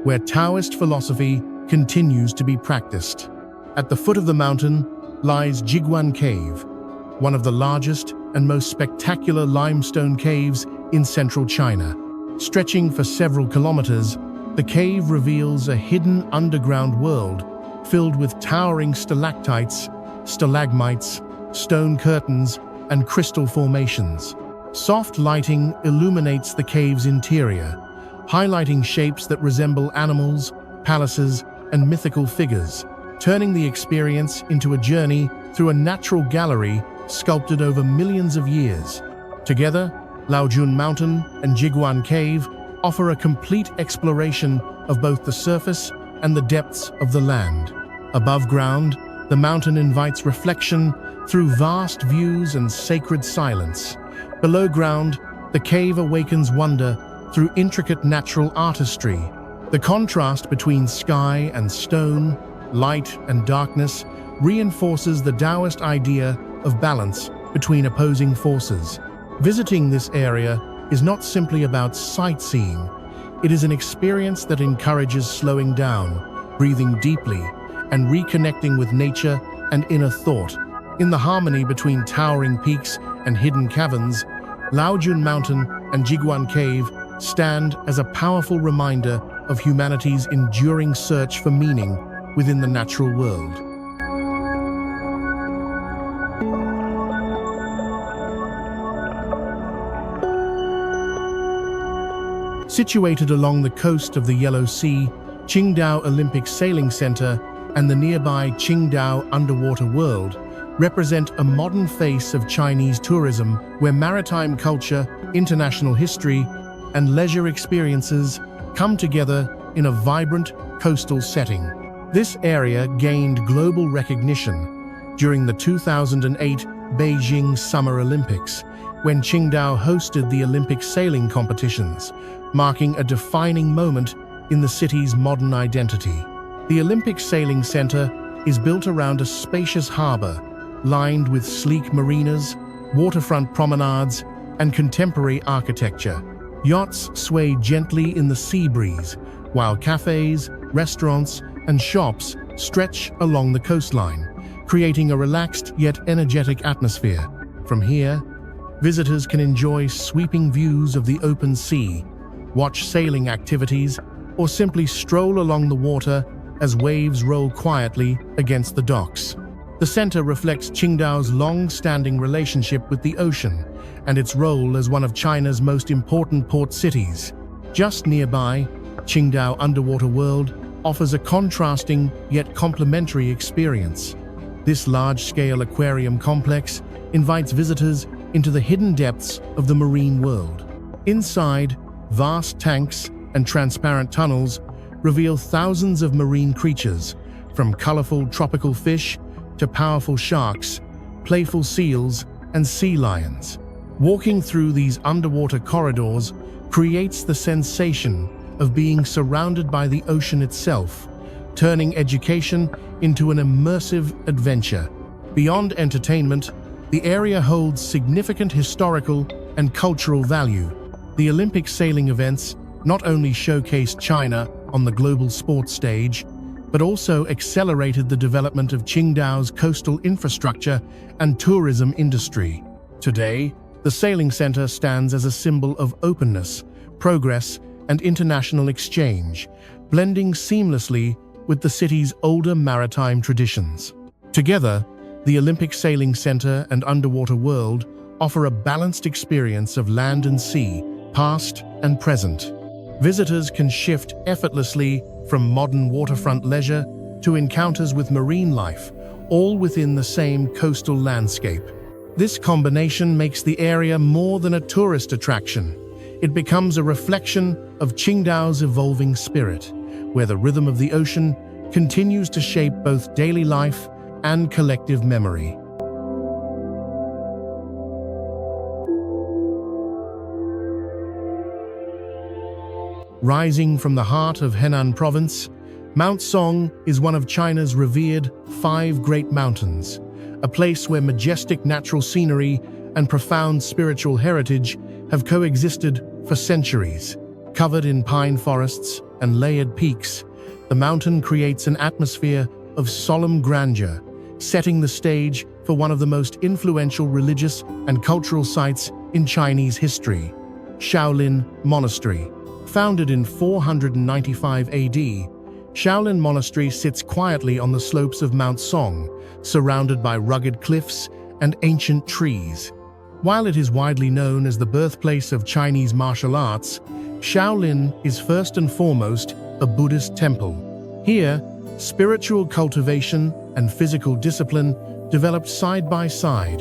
where Taoist philosophy continues to be practiced. At the foot of the mountain lies Jiguan Cave, one of the largest and most spectacular limestone caves in central China. Stretching for several kilometers, the cave reveals a hidden underground world filled with towering stalactites, stalagmites, stone curtains, and crystal formations. Soft lighting illuminates the cave's interior, highlighting shapes that resemble animals, palaces, and mythical figures, turning the experience into a journey through a natural gallery sculpted over millions of years. Together, Laojun Mountain and Jiguan Cave offer a complete exploration of both the surface and the depths of the land. Above ground, the mountain invites reflection through vast views and sacred silence. Below ground, the cave awakens wonder through intricate natural artistry. The contrast between sky and stone, light and darkness, reinforces the Taoist idea of balance between opposing forces. Visiting this area is not simply about sightseeing. It is an experience that encourages slowing down, breathing deeply, and reconnecting with nature and inner thought. In the harmony between towering peaks and hidden caverns, Laojun Mountain and Jiguan Cave stand as a powerful reminder of humanity's enduring search for meaning within the natural world. Situated along the coast of the Yellow Sea, Qingdao Olympic Sailing Center and the nearby Qingdao Underwater World represent a modern face of Chinese tourism where maritime culture, international history, and leisure experiences come together in a vibrant coastal setting. This area gained global recognition during the 2008 Beijing Summer Olympics, when Qingdao hosted the Olympic sailing competitions, marking a defining moment in the city's modern identity. The Olympic Sailing Center is built around a spacious harbor, lined with sleek marinas, waterfront promenades, and contemporary architecture. Yachts sway gently in the sea breeze, while cafes, restaurants, and shops stretch along the coastline, creating a relaxed yet energetic atmosphere. From here, visitors can enjoy sweeping views of the open sea, watch sailing activities, or simply stroll along the water as waves roll quietly against the docks. The center reflects Qingdao's long-standing relationship with the ocean and its role as one of China's most important port cities. Just nearby, Qingdao Underwater World offers a contrasting yet complementary experience. This large-scale aquarium complex invites visitors into the hidden depths of the marine world. Inside, vast tanks and transparent tunnels reveal thousands of marine creatures, from colorful tropical fish to powerful sharks, playful seals, and sea lions. Walking through these underwater corridors creates the sensation of being surrounded by the ocean itself, turning education into an immersive adventure. Beyond entertainment, the area holds significant historical and cultural value. The Olympic sailing events not only showcased China on the global sports stage, but also accelerated the development of Qingdao's coastal infrastructure and tourism industry. Today, the sailing center stands as a symbol of openness, progress, and international exchange, blending seamlessly with the city's older maritime traditions. Together, the Olympic Sailing Center and Underwater World offer a balanced experience of land and sea, past and present. Visitors can shift effortlessly from modern waterfront leisure to encounters with marine life, all within the same coastal landscape. This combination makes the area more than a tourist attraction. It becomes a reflection of Qingdao's evolving spirit, where the rhythm of the ocean continues to shape both daily life and collective memory. Rising from the heart of Henan Province, Mount Song is one of China's revered 5 great mountains, a place where majestic natural scenery and profound spiritual heritage have coexisted for centuries. Covered in pine forests and layered peaks, the mountain creates an atmosphere of solemn grandeur, setting the stage for one of the most influential religious and cultural sites in Chinese history, Shaolin Monastery. Founded in 495 AD, Shaolin Monastery sits quietly on the slopes of Mount Song, surrounded by rugged cliffs and ancient trees. While it is widely known as the birthplace of Chinese martial arts, Shaolin is first and foremost a Buddhist temple. Here, spiritual cultivation and physical discipline developed side by side,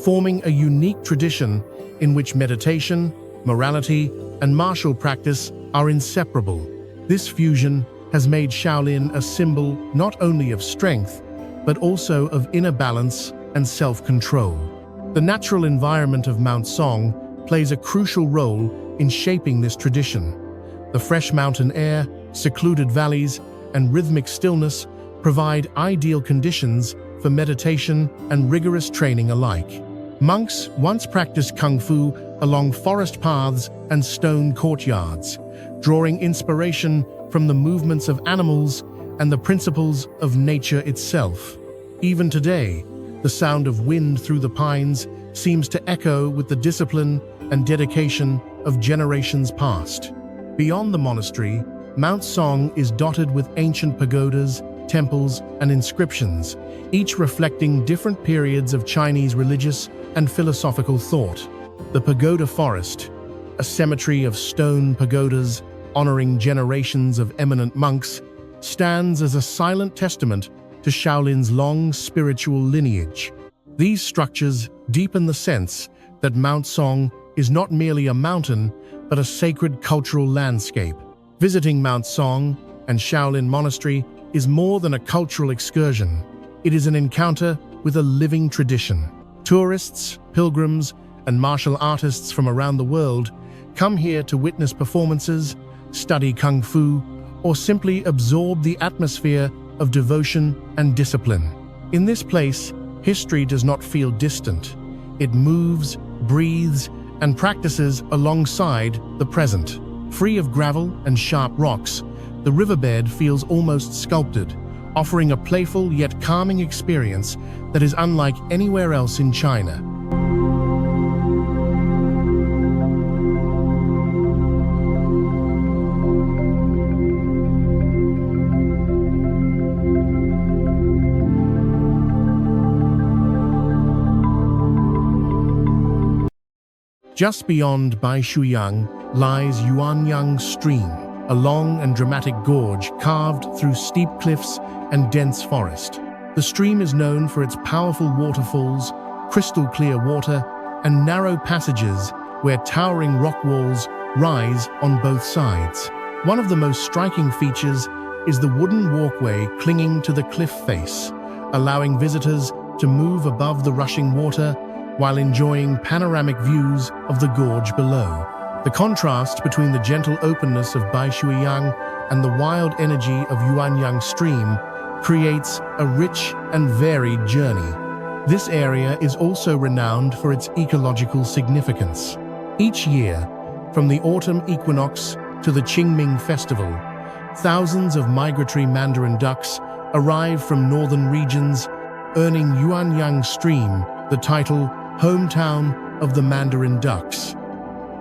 forming a unique tradition in which meditation, morality, and martial practice are inseparable. This fusion has made Shaolin a symbol not only of strength, but also of inner balance and self-control. The natural environment of Mount Song plays a crucial role in shaping this tradition. The fresh mountain air, secluded valleys, and rhythmic stillness provide ideal conditions for meditation and rigorous training alike. Monks once practiced kung fu along forest paths and stone courtyards, drawing inspiration from the movements of animals and the principles of nature itself. Even today, the sound of wind through the pines seems to echo with the discipline and dedication of generations past. Beyond the monastery, Mount Song is dotted with ancient pagodas, temples, and inscriptions, each reflecting different periods of Chinese religious and philosophical thought. The Pagoda Forest, a cemetery of stone pagodas honoring generations of eminent monks, stands as a silent testament to Shaolin's long spiritual lineage. These structures deepen the sense that Mount Song is not merely a mountain, but a sacred cultural landscape. Visiting Mount Song and Shaolin Monastery is more than a cultural excursion. It is an encounter with a living tradition. Tourists, pilgrims, and martial artists from around the world come here to witness performances, study kung fu, or simply absorb the atmosphere of devotion and discipline. In this place, history does not feel distant. It moves, breathes, and practices alongside the present. Free of gravel and sharp rocks, the riverbed feels almost sculpted, offering a playful yet calming experience that is unlike anywhere else in China. Just beyond Baishuyang lies Yuanyang Stream, a long and dramatic gorge carved through steep cliffs and dense forest. The stream is known for its powerful waterfalls, crystal-clear water, and narrow passages where towering rock walls rise on both sides. One of the most striking features is the wooden walkway clinging to the cliff face, allowing visitors to move above the rushing water while enjoying panoramic views of the gorge below. The contrast between the gentle openness of Baishuyang and the wild energy of Yuanyang Stream creates a rich and varied journey. This area is also renowned for its ecological significance. Each year, from the autumn equinox to the Qingming Festival, thousands of migratory mandarin ducks arrive from northern regions, earning Yuanyang Stream the title Hometown of the Mandarin Ducks.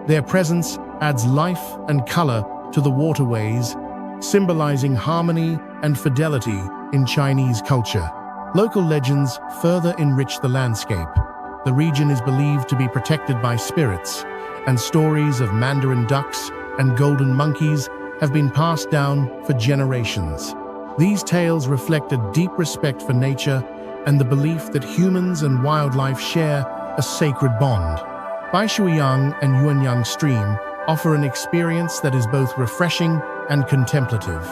Their presence adds life and color to the waterways, symbolizing harmony and fidelity in Chinese culture. Local legends further enrich the landscape. The region is believed to be protected by spirits, and stories of mandarin ducks and golden monkeys have been passed down for generations. These tales reflect a deep respect for nature and the belief that humans and wildlife share a sacred bond. Baishuyang and Yuanyang Stream offer an experience that is both refreshing and contemplative.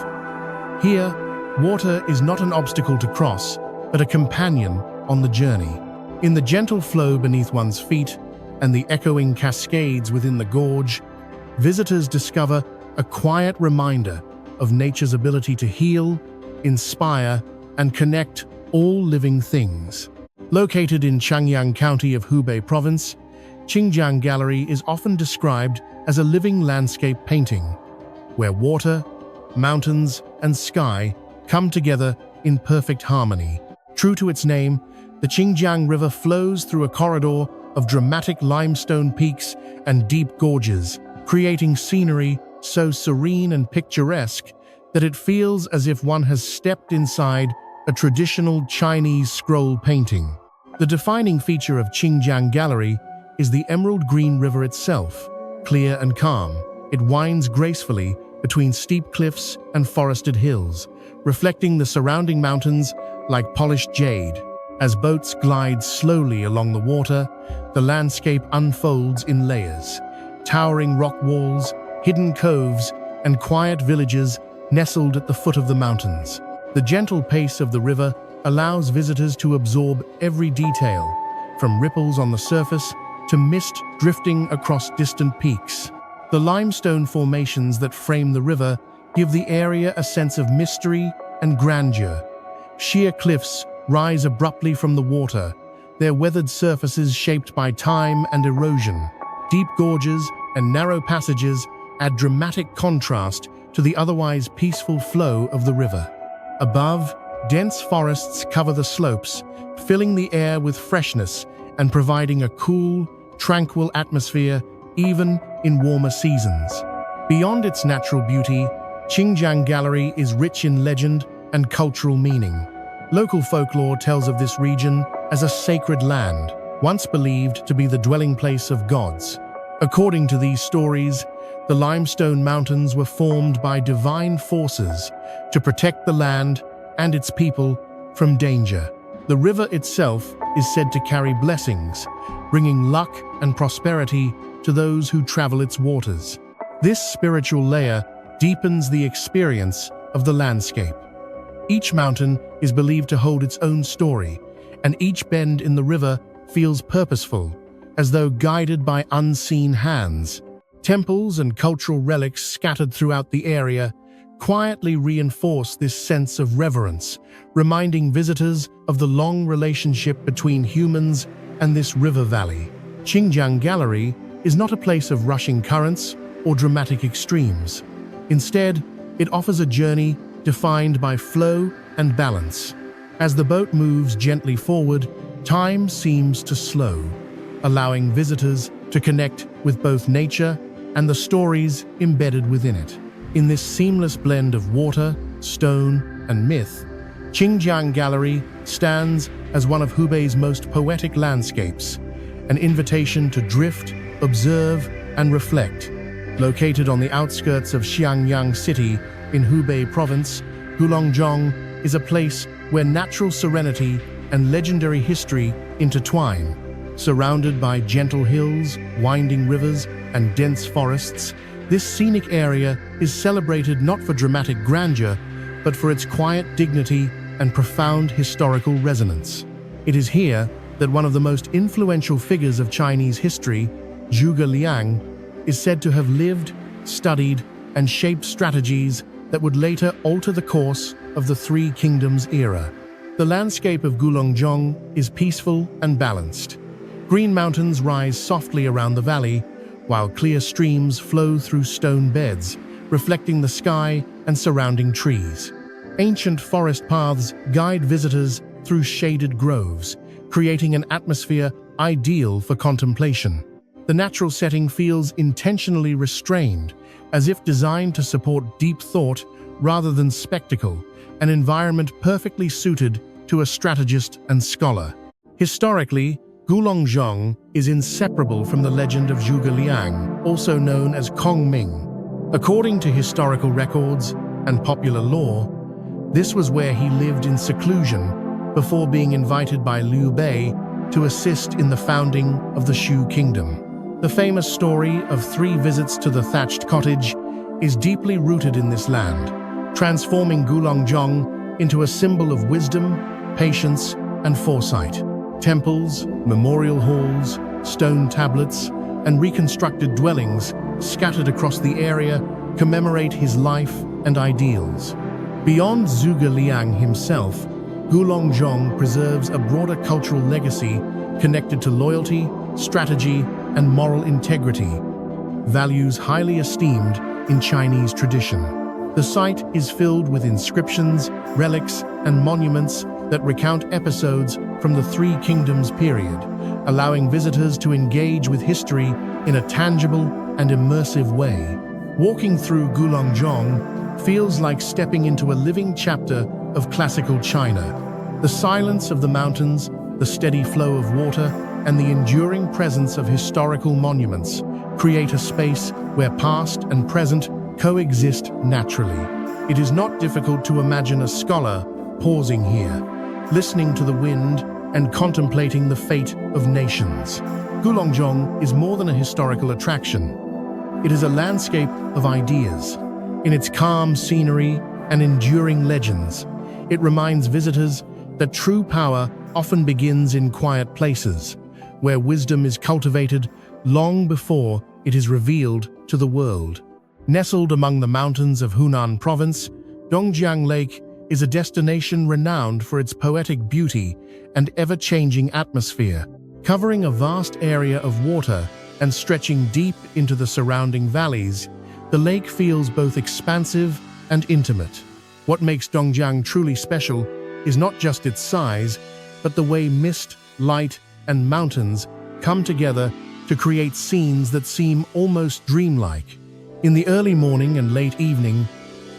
Here, water is not an obstacle to cross, but a companion on the journey. In the gentle flow beneath one's feet and the echoing cascades within the gorge, visitors discover a quiet reminder of nature's ability to heal, inspire, and connect all living things. Located in Changyang County of Hubei Province, Qingjiang Gallery is often described as a living landscape painting, where water, mountains, and sky come together in perfect harmony. True to its name, the Qingjiang River flows through a corridor of dramatic limestone peaks and deep gorges, creating scenery so serene and picturesque that it feels as if one has stepped inside a traditional Chinese scroll painting. The defining feature of Qingjiang Gallery is the emerald green river itself, clear and calm. It winds gracefully between steep cliffs and forested hills, reflecting the surrounding mountains like polished jade. As boats glide slowly along the water, the landscape unfolds in layers. Towering rock walls, hidden coves, and quiet villages nestled at the foot of the mountains. The gentle pace of the river allows visitors to absorb every detail, from ripples on the surface to mist drifting across distant peaks. The limestone formations that frame the river give the area a sense of mystery and grandeur. Sheer cliffs rise abruptly from the water, their weathered surfaces shaped by time and erosion. Deep gorges and narrow passages add dramatic contrast to the otherwise peaceful flow of the river. Above, dense forests cover the slopes, filling the air with freshness and providing a cool, tranquil atmosphere even in warmer seasons. Beyond its natural beauty, Qingjiang Gallery is rich in legend and cultural meaning. Local folklore tells of this region as a sacred land, once believed to be the dwelling place of gods. According to these stories, the limestone mountains were formed by divine forces to protect the land and its people from danger. The river itself is said to carry blessings, bringing luck and prosperity to those who travel its waters. This spiritual layer deepens the experience of the landscape. Each mountain is believed to hold its own story, and each bend in the river feels purposeful, as though guided by unseen hands. Temples and cultural relics scattered throughout the area quietly reinforce this sense of reverence, reminding visitors of the long relationship between humans and this river valley. Qingjiang Gallery is not a place of rushing currents or dramatic extremes. Instead, it offers a journey defined by flow and balance. As the boat moves gently forward, time seems to slow, allowing visitors to connect with both nature and the stories embedded within it. In this seamless blend of water, stone, and myth, Qingjiang Gallery stands as one of Hubei's most poetic landscapes, an invitation to drift, observe, and reflect. Located on the outskirts of Xiangyang City in Hubei Province, Gulongzhong is a place where natural serenity and legendary history intertwine. Surrounded by gentle hills, winding rivers, and dense forests, this scenic area is celebrated not for dramatic grandeur, but for its quiet dignity and profound historical resonance. It is here that one of the most influential figures of Chinese history, Zhuge Liang, is said to have lived, studied, and shaped strategies that would later alter the course of the Three Kingdoms era. The landscape of Gulongzhong is peaceful and balanced. Green mountains rise softly around the valley, while clear streams flow through stone beds, reflecting the sky and surrounding trees. Ancient forest paths guide visitors through shaded groves, creating an atmosphere ideal for contemplation. The natural setting feels intentionally restrained, as if designed to support deep thought rather than spectacle, an environment perfectly suited to a strategist and scholar. Historically, Gulongzhong is inseparable from the legend of Zhuge Liang, also known as Kongming. According to historical records and popular lore, this was where he lived in seclusion before being invited by Liu Bei to assist in the founding of the Shu Kingdom. The famous story of 3 visits to the thatched cottage is deeply rooted in this land, transforming Gulongzhong into a symbol of wisdom, patience, and foresight. Temples, memorial halls, stone tablets, and reconstructed dwellings scattered across the area commemorate his life and ideals. Beyond Zhuge Liang himself, Gulongzhong preserves a broader cultural legacy connected to loyalty, strategy, and moral integrity, values highly esteemed in Chinese tradition. The site is filled with inscriptions, relics, and monuments that recount episodes from the Three Kingdoms period, allowing visitors to engage with history in a tangible and immersive way. Walking through Gulongzhong feels like stepping into a living chapter of classical China. The silence of the mountains, the steady flow of water, and the enduring presence of historical monuments create a space where past and present coexist naturally. It is not difficult to imagine a scholar pausing here, listening to the wind and contemplating the fate of nations. Gulongzhong is more than a historical attraction. It is a landscape of ideas. In its calm scenery and enduring legends, it reminds visitors that true power often begins in quiet places, where wisdom is cultivated long before it is revealed to the world. Nestled among the mountains of Hunan Province, Dongjiang Lake is a destination renowned for its poetic beauty and ever-changing atmosphere. Covering a vast area of water and stretching deep into the surrounding valleys, the lake feels both expansive and intimate. What makes Dongjiang truly special is not just its size, but the way mist, light, and mountains come together to create scenes that seem almost dreamlike. In the early morning and late evening,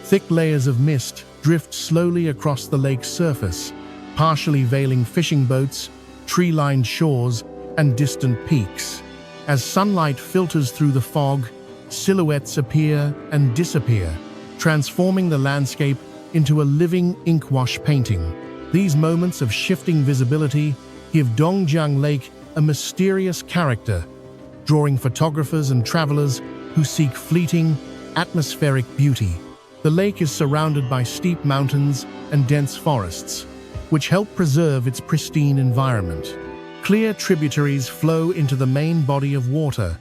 thick layers of mist drift slowly across the lake's surface, partially veiling fishing boats, tree-lined shores, and distant peaks. As sunlight filters through the fog, silhouettes appear and disappear, transforming the landscape into a living inkwash painting. These moments of shifting visibility give Dongjiang Lake a mysterious character, drawing photographers and travelers who seek fleeting, atmospheric beauty. The lake is surrounded by steep mountains and dense forests, which help preserve its pristine environment. Clear tributaries flow into the main body of water,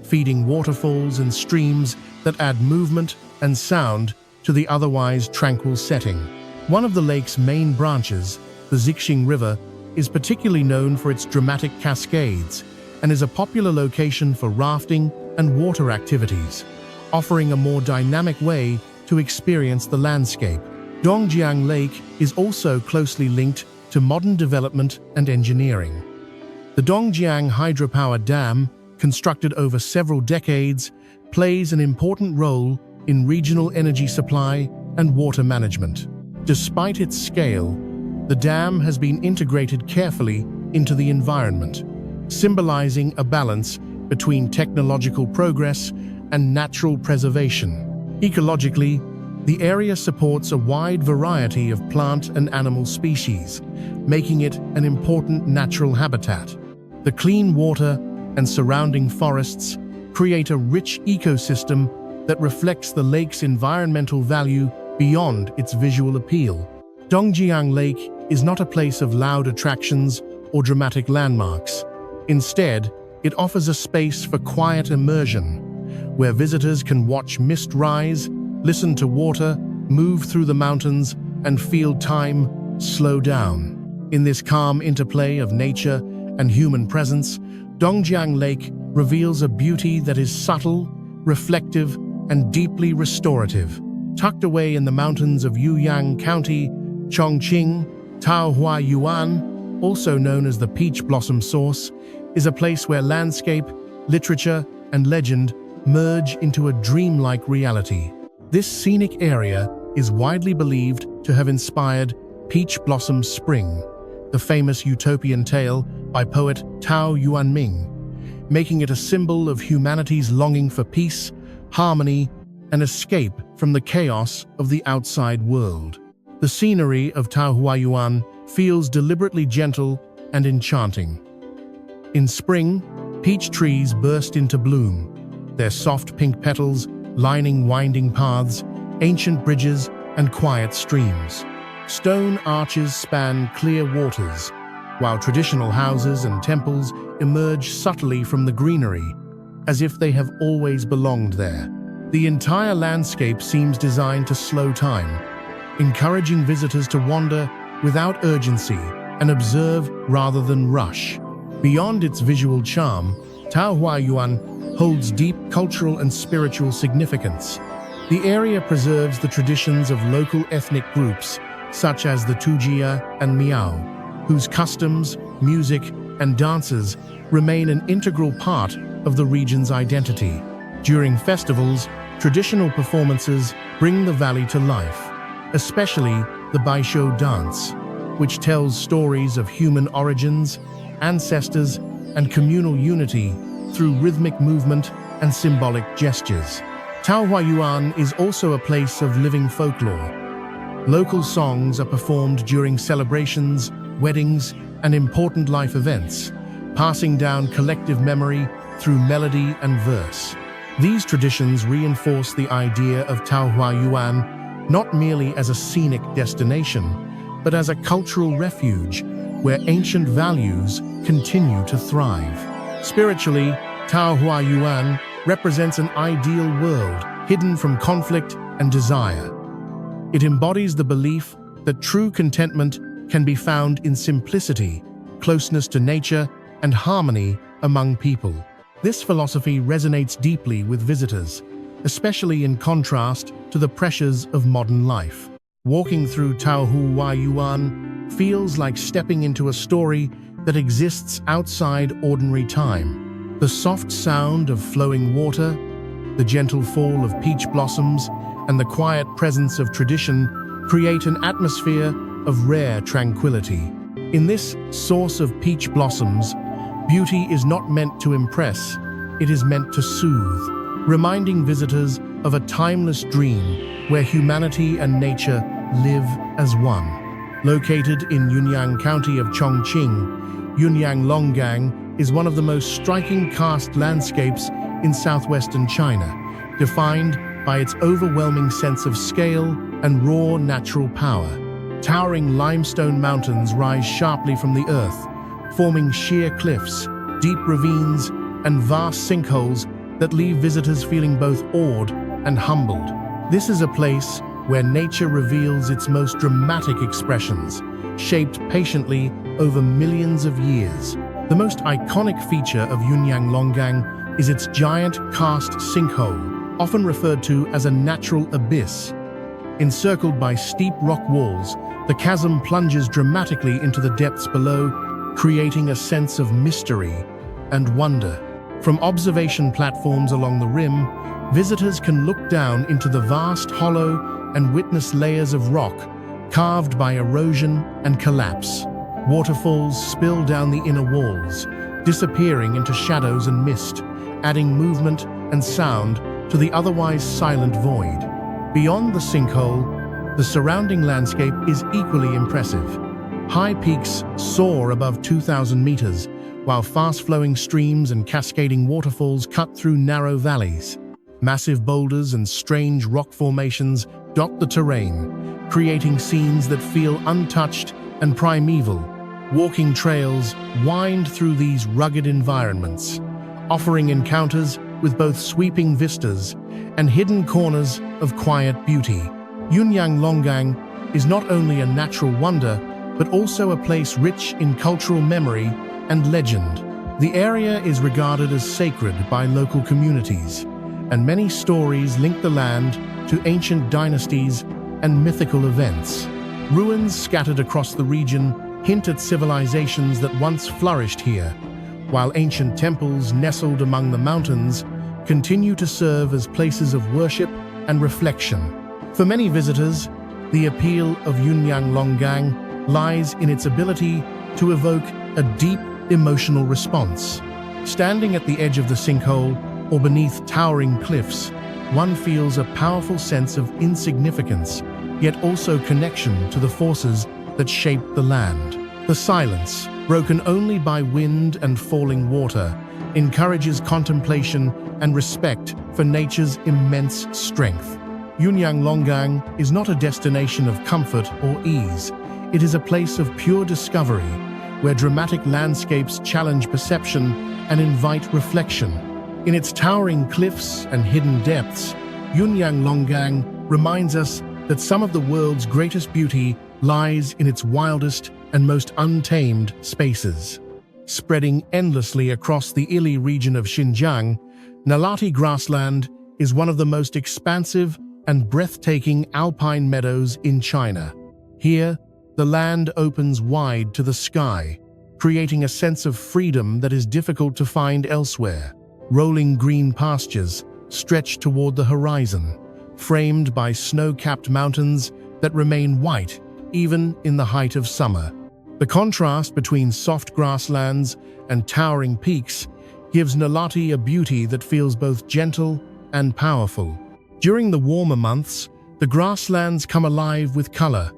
feeding waterfalls and streams that add movement and sound to the otherwise tranquil setting. One of the lake's main branches, the Zixing River, is particularly known for its dramatic cascades and is a popular location for rafting and water activities, offering a more dynamic way to experience the landscape. Dongjiang Lake is also closely linked to modern development and engineering. The Dongjiang Hydropower Dam, constructed over several decades, plays an important role in regional energy supply and water management. Despite its scale, the dam has been integrated carefully into the environment, symbolizing a balance between technological progress and natural preservation. Ecologically, the area supports a wide variety of plant and animal species, making it an important natural habitat. The clean water and surrounding forests create a rich ecosystem that reflects the lake's environmental value beyond its visual appeal. Dongjiang Lake is not a place of loud attractions or dramatic landmarks. Instead, it offers a space for quiet immersion, where visitors can watch mist rise, listen to water move through the mountains, and feel time slow down. In this calm interplay of nature and human presence, Dongjiang Lake reveals a beauty that is subtle, reflective, and deeply restorative. Tucked away in the mountains of Yuyang County, Chongqing, Taohua Yuan, also known as the Peach Blossom Source, is a place where landscape, literature, and legend merge into a dreamlike reality. This scenic area is widely believed to have inspired Peach Blossom Spring, the famous utopian tale by poet Tao Yuanming, making it a symbol of humanity's longing for peace, harmony, and escape from the chaos of the outside world. The scenery of Taohua Yuan feels deliberately gentle and enchanting. In spring, peach trees burst into bloom, their soft pink petals lining winding paths, ancient bridges, and quiet streams. Stone arches span clear waters, while traditional houses and temples emerge subtly from the greenery, as if they have always belonged there. The entire landscape seems designed to slow time, encouraging visitors to wander without urgency and observe rather than rush. Beyond its visual charm, Taohua Yuan holds deep cultural and spiritual significance. The area preserves the traditions of local ethnic groups, such as the Tujia and Miao, whose customs, music, and dances remain an integral part of the region's identity. During festivals, traditional performances bring the valley to life, especially the Baishou dance, which tells stories of human origins, ancestors, and communal unity through rhythmic movement and symbolic gestures. Taohua Yuan is also a place of living folklore. Local songs are performed during celebrations, weddings, and important life events, passing down collective memory through melody and verse. These traditions reinforce the idea of Taohua Yuan not merely as a scenic destination, but as a cultural refuge where ancient values continue to thrive. Spiritually, Taohua Yuan represents an ideal world hidden from conflict and desire. It embodies the belief that true contentment can be found in simplicity, closeness to nature, and harmony among people. This philosophy resonates deeply with visitors, especially in contrast to the pressures of modern life. Walking through Taohua Yuan feels like stepping into a story that exists outside ordinary time. The soft sound of flowing water, the gentle fall of peach blossoms, and the quiet presence of tradition create an atmosphere of rare tranquility. In this source of peach blossoms, beauty is not meant to impress, it is meant to soothe, reminding visitors of a timeless dream where humanity and nature live as one. Located in Yunyang County of Chongqing, Yunyang Longgang is one of the most striking karst landscapes in southwestern China, defined by its overwhelming sense of scale and raw natural power. Towering limestone mountains rise sharply from the earth, forming sheer cliffs, deep ravines, and vast sinkholes that leave visitors feeling both awed and humbled. This is a place where nature reveals its most dramatic expressions, shaped patiently over millions of years. The most iconic feature of Yunyang Longgang is its giant karst sinkhole, often referred to as a natural abyss. Encircled by steep rock walls, the chasm plunges dramatically into the depths below, creating a sense of mystery and wonder. From observation platforms along the rim, visitors can look down into the vast hollow and witness layers of rock carved by erosion and collapse. Waterfalls spill down the inner walls, disappearing into shadows and mist, adding movement and sound to the otherwise silent void. Beyond the sinkhole, the surrounding landscape is equally impressive. High peaks soar above 2,000 meters, while fast-flowing streams and cascading waterfalls cut through narrow valleys. Massive boulders and strange rock formations dot the terrain, creating scenes that feel untouched and primeval. Walking trails wind through these rugged environments, offering encounters with both sweeping vistas and hidden corners of quiet beauty. Yunyang Longgang is not only a natural wonder, but also a place rich in cultural memory and legend. The area is regarded as sacred by local communities, and many stories link the land to ancient dynasties and mythical events. Ruins scattered across the region hint at civilizations that once flourished here, while ancient temples nestled among the mountains continue to serve as places of worship and reflection. For many visitors, the appeal of Yunyang Longgang lies in its ability to evoke a deep emotional response. Standing at the edge of the sinkhole or beneath towering cliffs, one feels a powerful sense of insignificance, yet also connection to the forces that shape the land. The silence, broken only by wind and falling water, encourages contemplation and respect for nature's immense strength. Yunyang Longgang is not a destination of comfort or ease. It is a place of pure discovery, where dramatic landscapes challenge perception and invite reflection. In its towering cliffs and hidden depths, Yunyang Longgang reminds us that some of the world's greatest beauty lies in its wildest and most untamed spaces. Spreading endlessly across the Ili region of Xinjiang, Nalati grassland is one of the most expansive and breathtaking alpine meadows in China. Here, the land opens wide to the sky, creating a sense of freedom that is difficult to find elsewhere. Rolling green pastures stretch toward the horizon, framed by snow-capped mountains that remain white even in the height of summer. The contrast between soft grasslands and towering peaks gives Nalati a beauty that feels both gentle and powerful. During the warmer months, the grasslands come alive with color.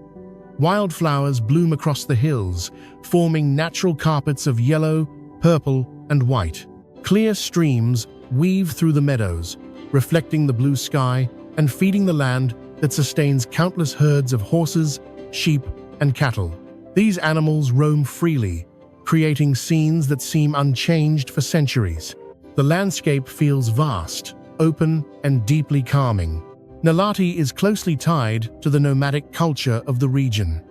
Wildflowers bloom across the hills, forming natural carpets of yellow, purple, and white. Clear streams weave through the meadows, reflecting the blue sky and feeding the land that sustains countless herds of horses, sheep, and cattle. These animals roam freely, creating scenes that seem unchanged for centuries. The landscape feels vast, open, and deeply calming. Nalati is closely tied to the nomadic culture of the region.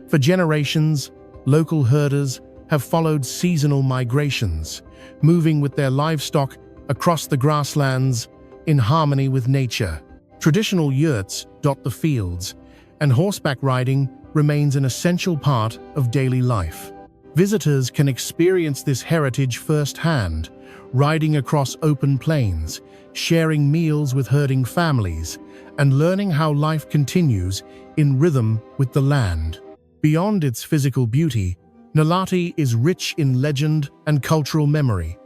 For generations, local herders have followed seasonal migrations, moving with their livestock across the grasslands in harmony with nature. Traditional yurts dot the fields, and horseback riding remains an essential part of daily life. Visitors can experience this heritage firsthand, riding across open plains, sharing meals with herding families, and learning how life continues in rhythm with the land. Beyond its physical beauty, Nalati is rich in legend and cultural memory.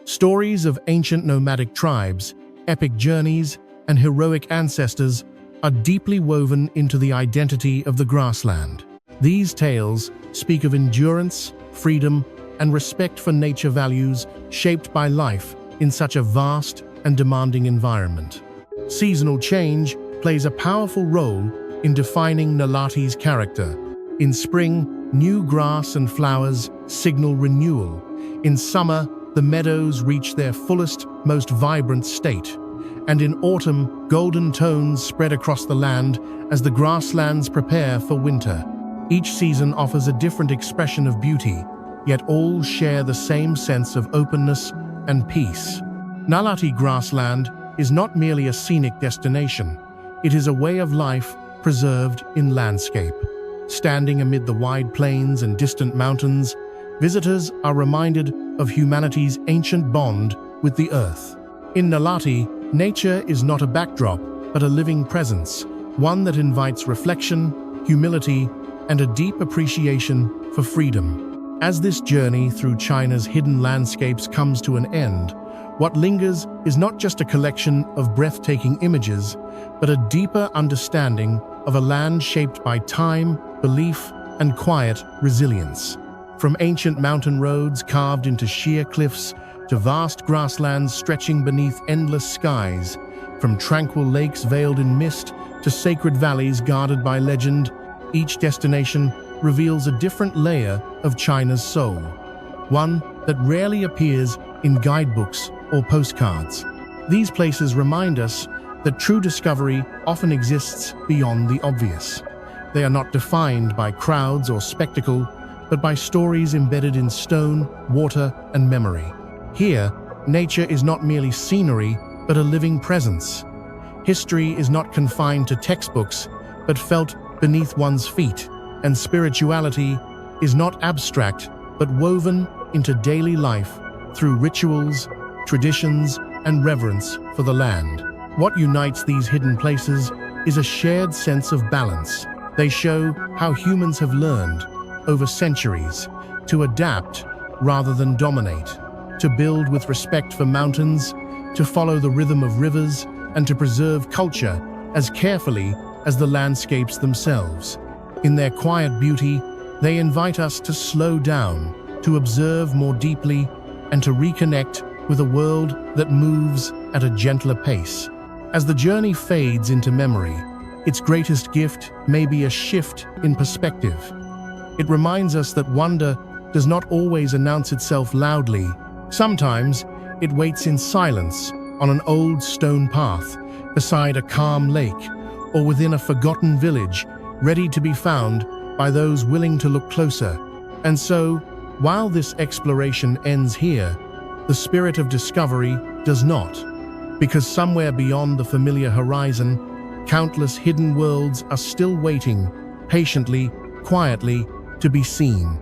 Stories of ancient nomadic tribes, epic journeys, and heroic ancestors are deeply woven into the identity of the grassland. These tales speak of endurance, freedom, and respect for nature values shaped by life in such a vast and demanding environment. Seasonal change plays a powerful role in defining Nalati's character. In spring, new grass and flowers signal renewal. In summer, the meadows reach their fullest, most vibrant state. And in autumn, golden tones spread across the land as the grasslands prepare for winter. Each season offers a different expression of beauty, yet all share the same sense of openness and peace. Nalati Grassland is not merely a scenic destination. It is a way of life preserved in landscape. Standing amid the wide plains and distant mountains, visitors are reminded of humanity's ancient bond with the earth. In Nalati, nature is not a backdrop, but a living presence, one that invites reflection, humility, and a deep appreciation for freedom. As this journey through China's hidden landscapes comes to an end, what lingers is not just a collection of breathtaking images, but a deeper understanding of a land shaped by time, belief, and quiet resilience. From ancient mountain roads carved into sheer cliffs to vast grasslands stretching beneath endless skies, from tranquil lakes veiled in mist to sacred valleys guarded by legend, each destination reveals a different layer of China's soul, one that rarely appears in guidebooks or postcards. These places remind us that true discovery often exists beyond the obvious. They are not defined by crowds or spectacle, but by stories embedded in stone, water, and memory. Here, nature is not merely scenery, but a living presence. History is not confined to textbooks, but felt beneath one's feet, and spirituality is not abstract, but woven into daily life through rituals, traditions, and reverence for the land. What unites these hidden places is a shared sense of balance. They show how humans have learned, over centuries, to adapt rather than dominate, to build with respect for mountains, to follow the rhythm of rivers, and to preserve culture as carefully as the landscapes themselves. In their quiet beauty, they invite us to slow down, to observe more deeply, and to reconnect with a world that moves at a gentler pace. As the journey fades into memory, its greatest gift may be a shift in perspective. It reminds us that wonder does not always announce itself loudly. Sometimes it waits in silence on an old stone path, beside a calm lake, or within a forgotten village, ready to be found by those willing to look closer. And so, while this exploration ends here, the spirit of discovery does not, because somewhere beyond the familiar horizon, countless hidden worlds are still waiting, patiently, quietly, to be seen.